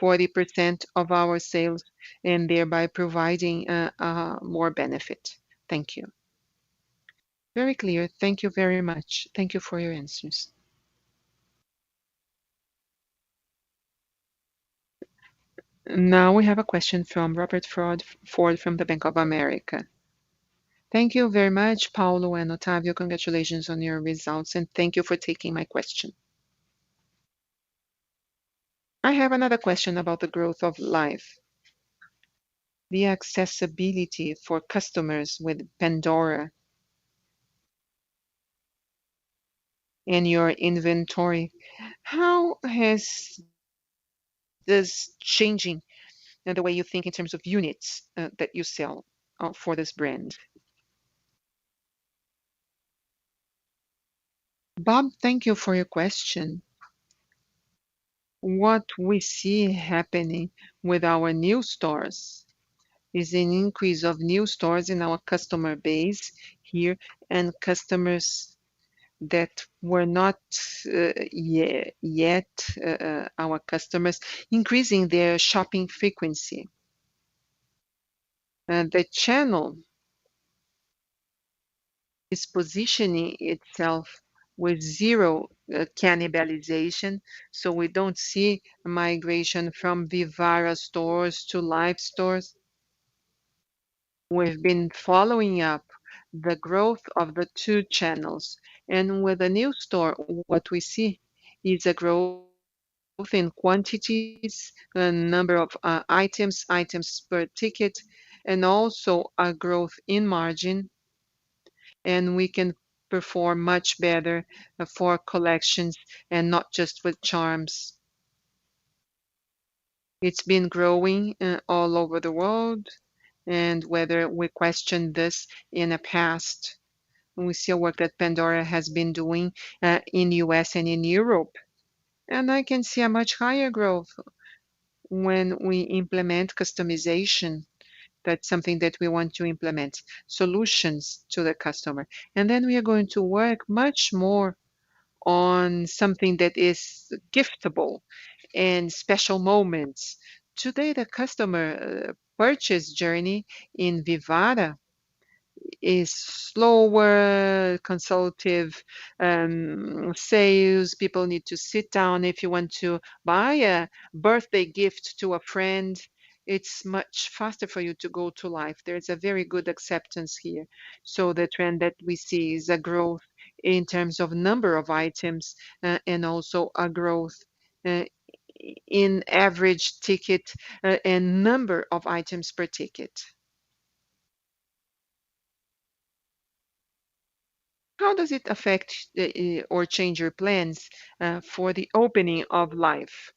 40% of our sales and thereby providing more benefit. Thank you. Very clear. Thank you very much. Thank you for your answers. Now we have a question from Robert Ford from the Bank of America. Thank you very much, Paulo and Otávio. Congratulations on your results, and thank you for taking my question. I have another question about the growth of Life. The accessibility for customers with Pandora and your inventory. How has this changing the way you think in terms of units that you sell for this brand? Bob, thank you for your question. What we see happening with our new stores is an increase of new stores in our customer base here, and customers that were not yet our customers, increasing their shopping frequency. The channel is positioning itself with zero cannibalization, so we don't see a migration from Vivara stores to Life stores. We've been following up the growth of the two channels, and with a new store, what we see is a growth in quantities, a number of items per ticket, and also a growth in margin, and we can perform much better for collections and not just with charms. It's been growing all over the world, and whether we question this in the past, we see a work that Pandora has been doing in US and in Europe. And I can see a much higher growth when we implement customization That's something that we want to implement, solutions to the customer. And then we are going to work much more on something that is giftable and special moments. Today, the customer purchase journey in Vivara is slower, consultative sales. People need to sit down. If you want to buy a birthday gift to a friend, it's much faster for you to go to life. There's a very good acceptance here. So the trend that we see is a growth in terms of number of items and also a growth uh, in average ticket and number of items per ticket. How does it affect or change your plans for the opening of life?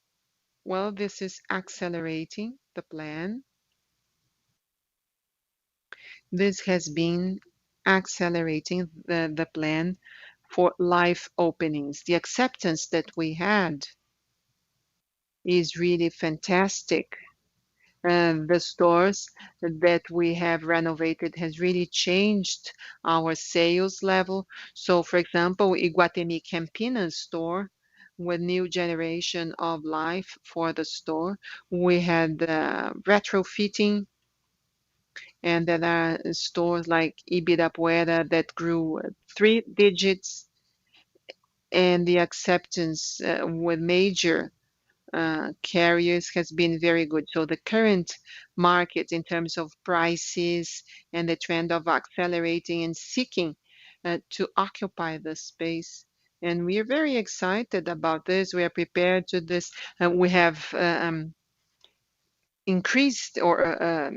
Well, this is accelerating the plan. This has been accelerating the plan for life openings. The acceptance that we had is really fantastic. The stores that we have renovated has really changed our sales level. So, for example, Iguatemi Campinas store, with new generation of life for the store, we had retrofitting, and there are stores like Ibirapuera that grew 3 digits, and the acceptance with major carriers has been very good. So the current market in terms of prices and the trend of accelerating and seeking to occupy the space. And we are very excited about this. We are prepared to this. We have increased or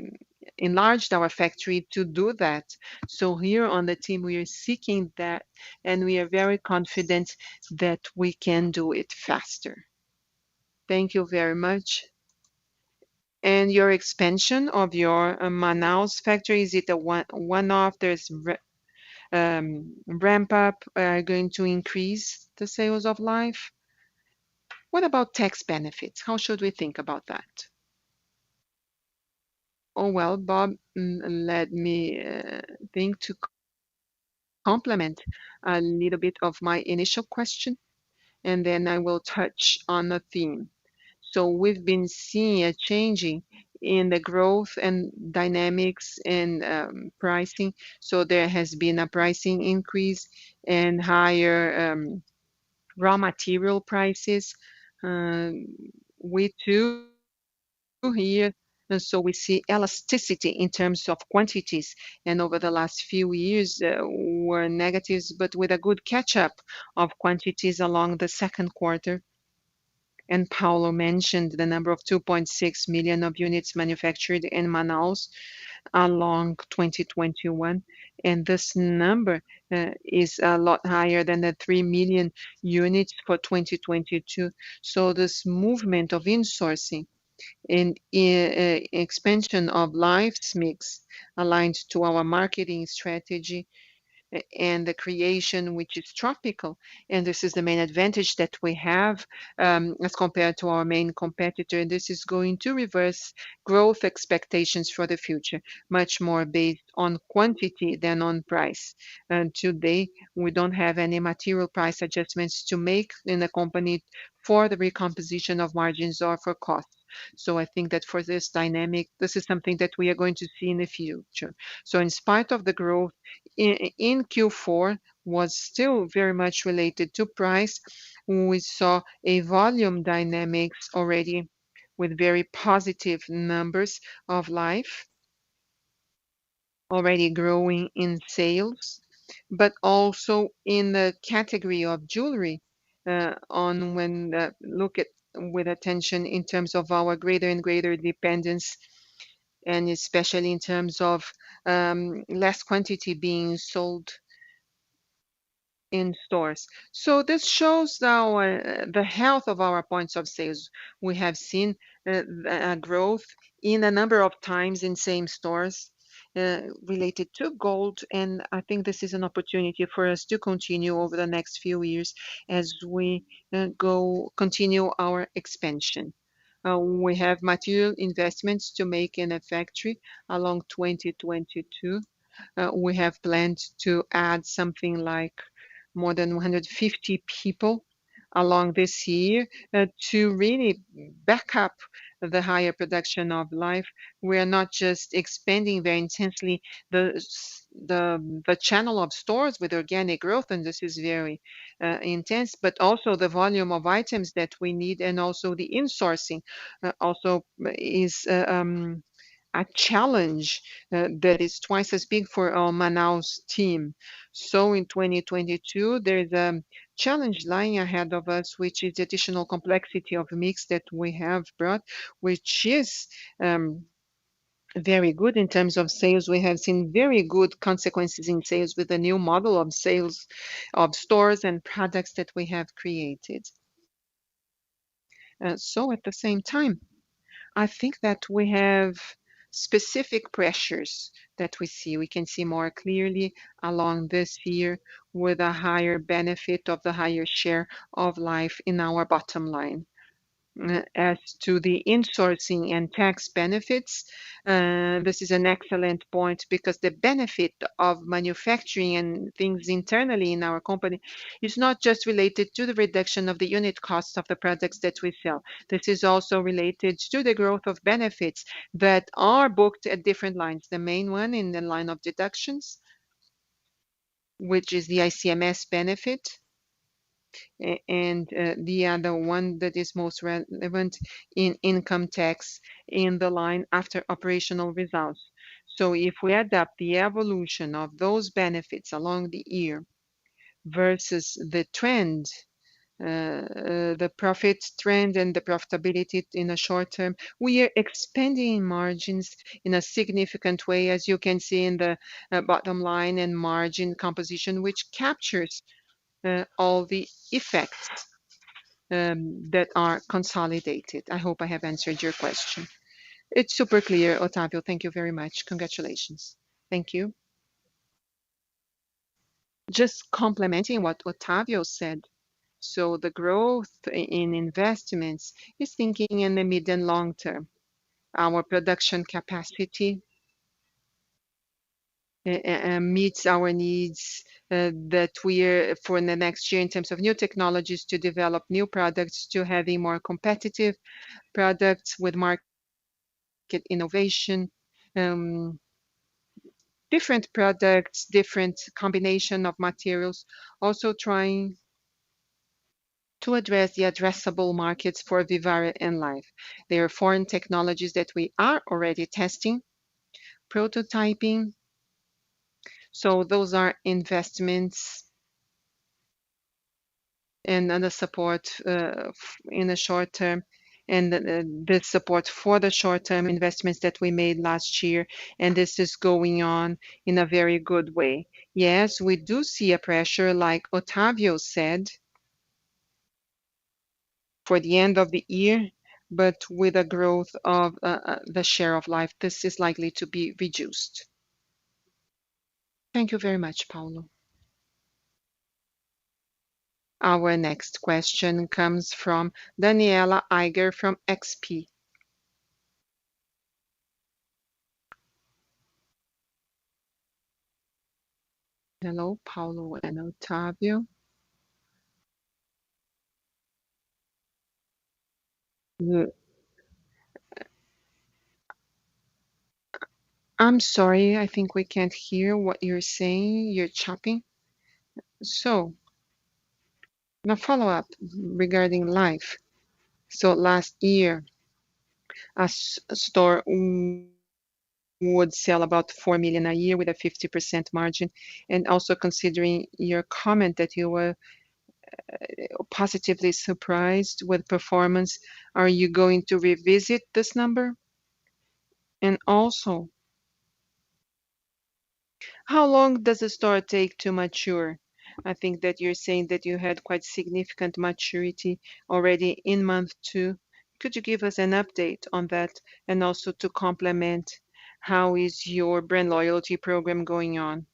enlarged our factory to do that. So here on the team, we are seeking that, and we are very confident that we can do it faster. Thank you very much. And your expansion of your Manaus factory, is it a one-off? There's ramp up, going to increase the sales of life? What about tax benefits? How should we think about that? Oh, well, Bob, let me think to complement a little bit of my initial question, and then I will touch on the theme. So we've been seeing a changing in the growth and dynamics and pricing. So there has been a pricing increase and higher raw material prices. Um, we too here, and so we see elasticity in terms of quantities. And over the last few years were negatives, but with a good catch up of quantities along the second quarter. And Paulo mentioned the number of 2.6 million of units manufactured in Manaus along 2021. And this number is a lot higher than the 3 million units for 2022. So this movement of insourcing and expansion of life's mix aligned to our marketing strategy and the creation, which is tropical. And this is the main advantage that we have as compared to our main competitor. This is going to reverse growth expectations for the future, much more based on quantity than on price. And today, we don't have any material price adjustments to make in the company for the recomposition of margins or for costs. So I think that for this dynamic, this is something that we are going to see in the future. So in spite of the growth in Q4 was still very much related to price. We saw a volume dynamics already with very positive numbers of life, already growing in sales, but also in the category of jewelry, on when look at with attention in terms of our greater and greater dependence, and especially in terms of less quantity being sold in stores. So this shows now the health of our points of sales. We have seen growth in a number of times in same stores related to gold, and I think this is an opportunity for us to continue over the next few years as we go continue our expansion. We have material investments to make in a factory along 2022. We have planned to add something like more than 150 people along this year to really back up the higher production of life. We are not just expanding very intensely the channel of stores with organic growth, and this is very intense, but also the volume of items that we need, and also the insourcing also is a challenge that is twice as big for our Manaus team. So in 2022, there's a challenge lying ahead of us, which is the additional complexity of mix that we have brought, which is very good in terms of sales. We have seen very good consequences in sales with the new model of sales of stores and products that we have created. So at the same time, I think that we have specific pressures that we see. We can see more clearly along this year with a higher benefit of the higher share of life in our bottom line. As to the insourcing and tax benefits, this is an excellent point because the benefit of manufacturing and things internally in our company is not just related to the reduction of the unit cost of the products that we sell. This is also related to the growth of benefits that are booked at different lines. The main one in the line of deductions, which is the ICMS benefit, and the other one that is most relevant in income tax in the line after operational results. So if we add up the evolution of those benefits along the year versus the trend, the profit trend and the profitability in the short term, we are expanding margins in a significant way, as you can see in the bottom line and margin composition, which captures all the effects that are consolidated. I hope I have answered your question. It's super clear, Otavio. Thank you very much. Congratulations. Thank you. Just complementing what Otavio said. So the growth in investments is thinking in the mid and long term. Our production capacity meets our needs that we are for the next year in terms of new technologies to develop new products, to having more competitive products with market innovation, um, different products, different combination of materials, also trying to address the addressable markets for Vivara and Life. There are foreign technologies that we are already testing, prototyping. So those are investments and the support in the short term, and the support for the short-term investments that we made last year, and this is going on in a very good way. Yes, we do see a pressure, like Otavio said, for the end of the year, but with a growth of the share of life, this is likely to be reduced. Thank you very much, Paulo. Our next question comes from Daniela Eiger from XP. Hello, Paulo and Otavio. I'm sorry, I think we can't hear what you're saying. You're chopping. So, now follow up regarding life. So last year, a store would sell about 4 million a year with a 50% margin. And also considering your comment that you were positively surprised with performance, are you going to revisit this number? And also, how long does a store take to mature? I think that you're saying that you had quite significant maturity already in month 2. Could you give us an update on that? And also to complement, how is your brand loyalty program going on?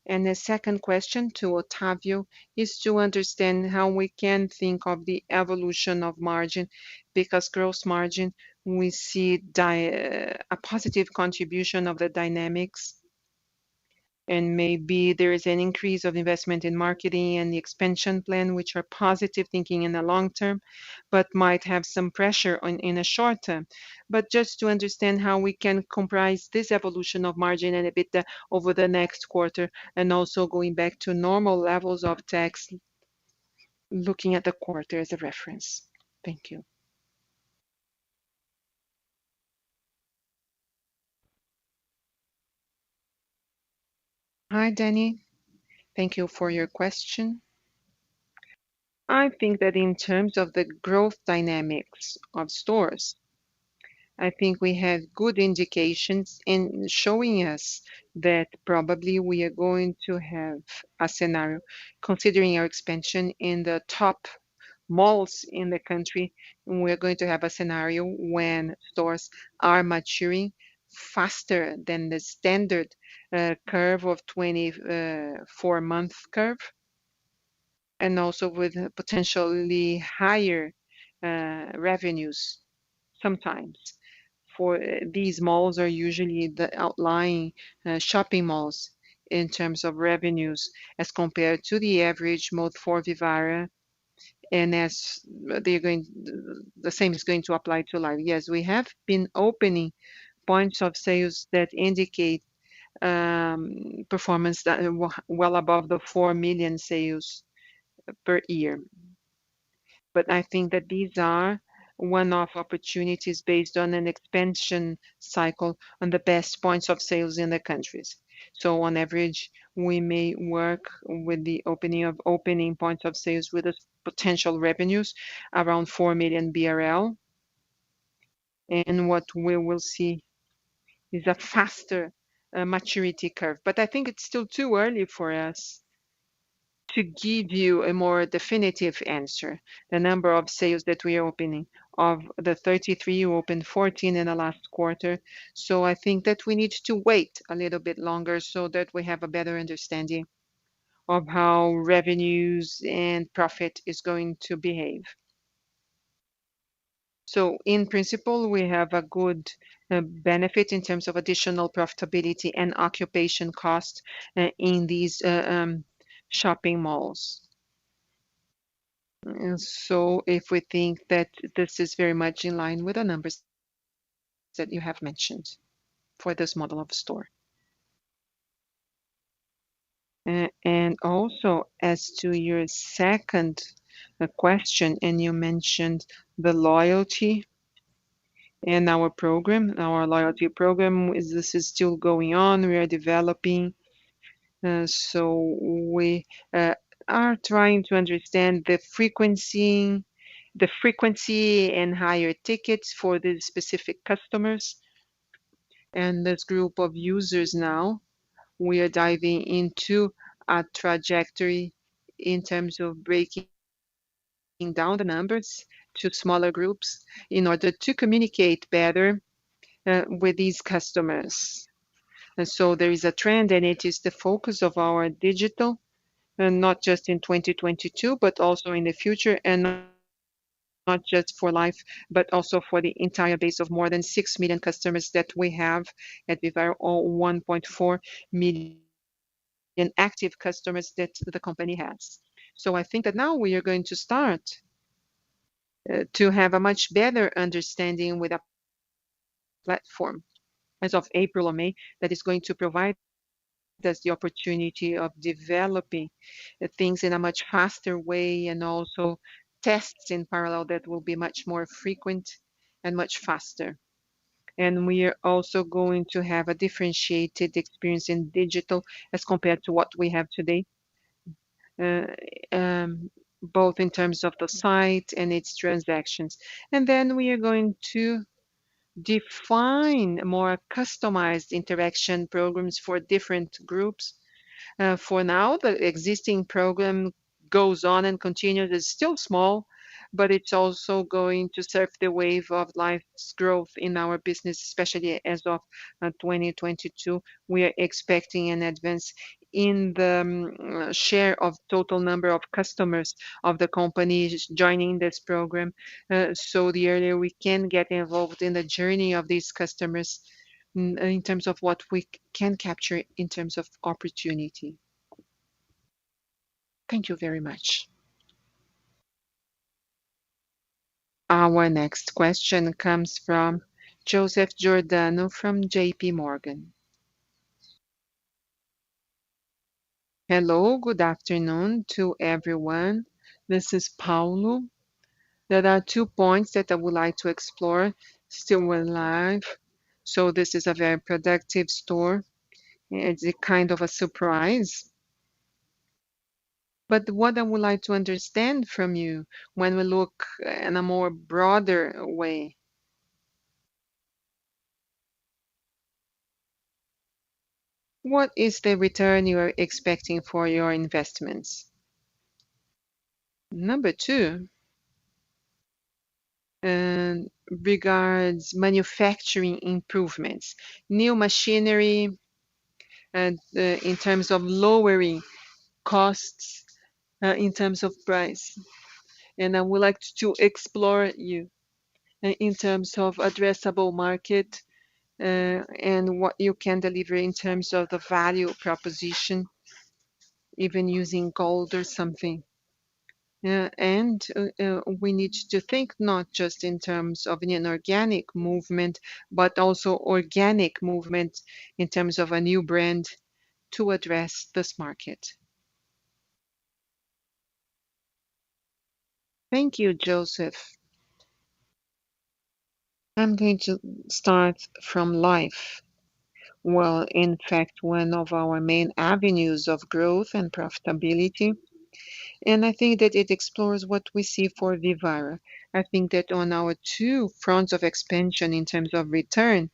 And the second question to Otávio is to understand how we can think of the evolution of margin, because gross margin, we see a positive contribution of the dynamics, and maybe there is an increase of investment in marketing and the expansion plan, which are positive thinking in the long term, but might have some pressure in a short term. But just to understand how we can comprise this evolution of margin and EBITDA over the next quarter, and also going back to normal levels of tax, looking at the quarter as a reference. Thank you. Hi, Danny. Thank you for your question. I think that in terms of the growth dynamics of stores, I think we have good indications in showing us that probably we are going to have a scenario, considering our expansion in the top malls in the country, we're going to have a scenario when stores are maturing faster than the standard curve of 24-month curve, and also with potentially higher revenues sometimes. For these malls are usually the outlying shopping malls in terms of revenues as compared to the average mode for Vivara, and as they're going, the same is going to apply to Live. Yes, we have been opening points of sales that indicate performance that well above the 4 million sales per year. But I think that these are one-off opportunities based on an expansion cycle on the best points of sales in the countries. So on average, we may work with the opening points of sales with a potential revenues around 4 million BRL. And what we will see is a faster maturity curve. But I think it's still too early for us to give you a more definitive answer. The number of sales that we are opening, of the 33, you opened 14 in the last quarter. So I think that we need to wait a little bit longer so that we have a better understanding of how revenues and profit is going to behave. So in principle, we have a good benefit in terms of additional profitability and occupation cost in these shopping malls. And so if we think that this is very much in line with the numbers that you have mentioned for this model of store. And also, as to your second question, and you mentioned the loyalty and our loyalty program, this is still going on. We are developing. So we are trying to understand the frequency and higher tickets for the specific customers. And this group of users now, we are diving into a trajectory in terms of breaking down the numbers to smaller groups in order to communicate better with these customers. And so there is a trend, and it is the focus of our digital, and not just in 2022, but also in the future, and not just for Life, but also for the entire base of more than 6 million customers that we have at Vivara, or 1.4 million active customers that the company has. So I think that now we are going to start to have a much better understanding with a platform as of April or May that is going to provide us the opportunity of developing things in a much faster way, and also tests in parallel that will be much more frequent and much faster. And we are also going to have a differentiated experience in digital as compared to what we have today, uh, both in terms of the site and its transactions. And then we are going to define more customized interaction programs for different groups. For now, the existing program goes on and continues. It's still small, but it's also going to surf the wave of life's growth in our business, especially as of 2022. We are expecting an advance in the share of total number of customers of the companies joining this program. So the earlier we can get involved in the journey of these customers in terms of what we can capture in terms of opportunity. Thank you very much. Our next question comes from Joseph Giordano from JP Morgan. Hello, good afternoon to everyone. This is Paulo. There are 2 points that I would like to explore. Still alive. So this is a very productive store. It's a kind of a surprise. But what I would like to understand from you when we look in a more broader way, what is the return you are expecting for your investments? Number two, regards manufacturing improvements, new machinery, and in terms of lowering costs, in terms of price. And I would like to explore you in terms of addressable market and what you can deliver in terms of the value proposition, even using gold or something. And we need to think not just in terms of an organic movement, but also organic movement in terms of a new brand to address this market. Thank you, Joseph. I'm going to start from life. Well, in fact, one of our main avenues of growth and profitability. And I think that it explores what we see for Vivara. I think that on our two fronts of expansion in terms of return,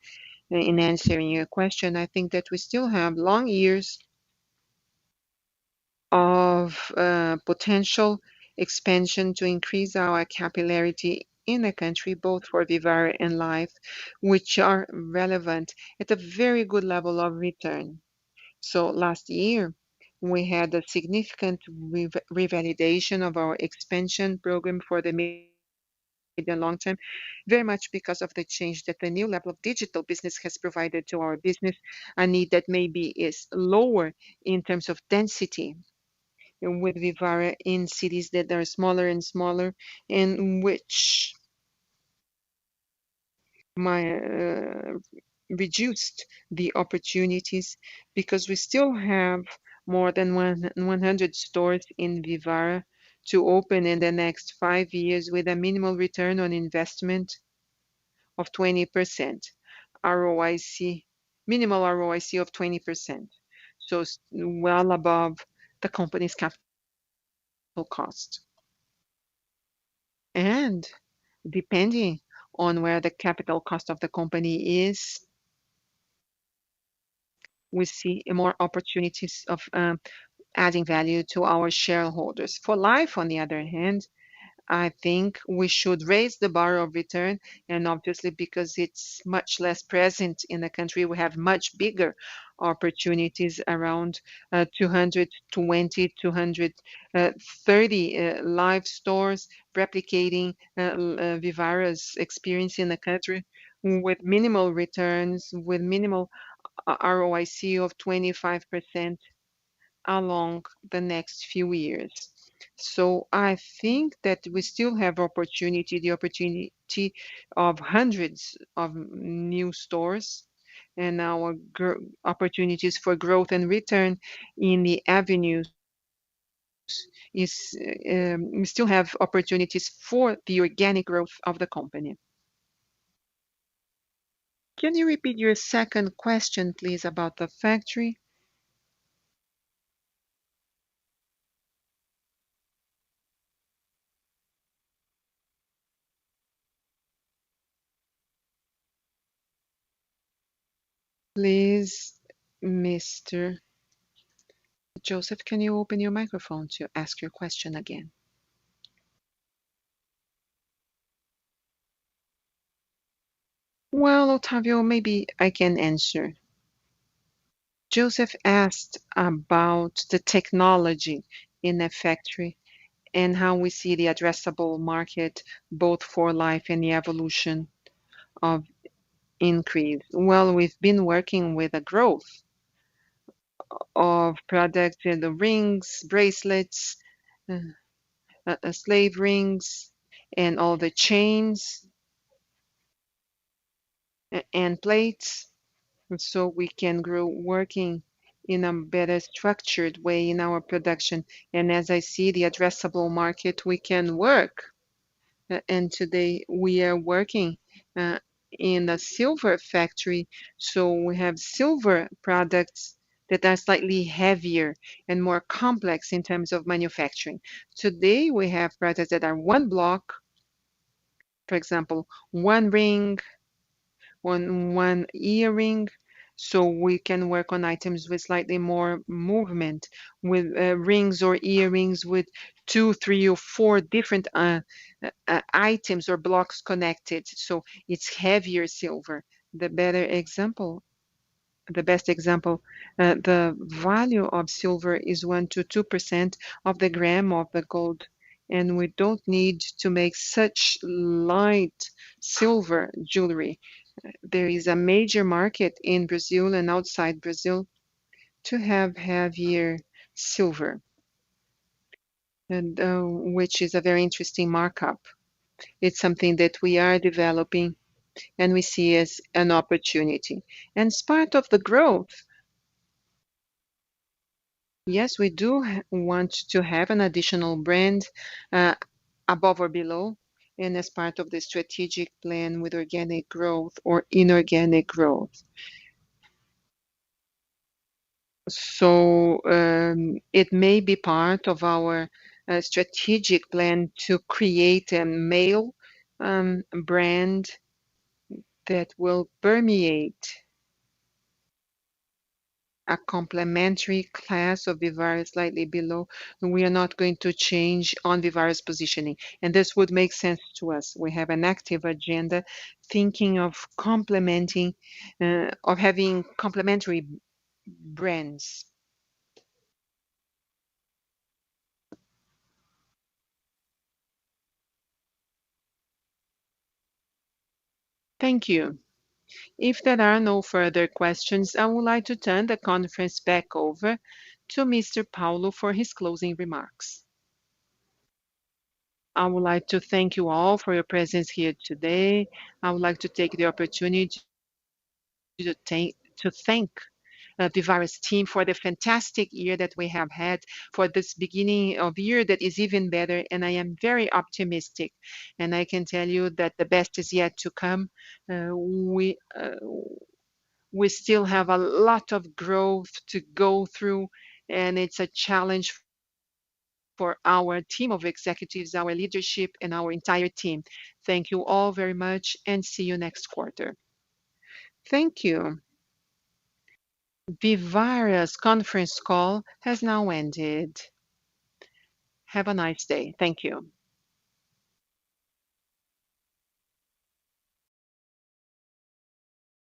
in answering your question, I think that we still have long years of potential expansion to increase our capillarity in the country, both for Vivara and Life, which are relevant at a very good level of return. So last year, we had a significant revalidation of our expansion program for the medium long term, very much because of the change that the new level of digital business has provided to our business, a need that maybe is lower in terms of density with Vivara in cities that are smaller and smaller, and which my reduced the opportunities because we still have more than 100 stores in Vivara to open in the next 5 years with a minimal return on investment of 20%, ROIC, minimal ROIC of 20%. So well above the company's capital cost. And depending on where the capital cost of the company is, we see more opportunities of adding value to our shareholders. For Life, on the other hand, I think we should raise the bar of return, and obviously because it's much less present in the country, we have much bigger opportunities around 220, 230 Life stores replicating Vivara's experience in the country with minimal returns, with minimal ROIC of 25% along the next few years. So I think that we still have the opportunity of hundreds of new stores and our opportunities for growth and return in the avenues is we still have opportunities for the organic growth of the company. Can you repeat your second question, please, about the factory? Please, Mr. Joseph, can you open your microphone to ask your question again? Well, Otavio, maybe I can answer. Joseph asked about the technology in a factory and how we see the addressable market both for life and the evolution of increase. Well, we've been working with a growth of products in the rings, bracelets, uh, slave rings, and all the chains and plates, so we can grow working in a better structured way in our production. And as I see the addressable market, we can work. And today we are working uh, in a silver factory. So we have silver products that are slightly heavier and more complex in terms of manufacturing. Today we have products that are one block, for example, one ring, one earring. So we can work on items with slightly more movement, with rings or earrings with two, three, or four different items or blocks connected. So it's heavier silver. The better example, the best example, the value of silver is 1 to 2% of the gram of the gold. And we don't need to make such light silver jewelry. There is a major market in Brazil and outside Brazil to have heavier silver, and which is a very interesting markup. It's something that we are developing and we see as an opportunity. And as part of the growth, yes, we do want to have an additional brand uh, above or below, and as part of the strategic plan with organic growth or inorganic growth. So it may be part of our strategic plan to create a male brand that will permeate a complementary class of Vivara slightly below. We are not going to change on Vivara's positioning, and this would make sense to us. We have an active agenda thinking of complementing, of having complementary brands. Thank you. If there are no further questions, I would like to turn the conference back over to Mr. Paulo for his closing remarks. I would like to thank you all for your presence here today. I would like to take the opportunity to thank the Vivara's team for the fantastic year that we have had, for this beginning of year that is even better. And I am very optimistic. And I can tell you that the best is yet to come. We still have a lot of growth to go through, and it's a challenge for our team of executives, our leadership, and our entire team. Thank you all very much, and see you next quarter. Thank you. Vivara's conference call has now ended. Have a nice day. Thank you.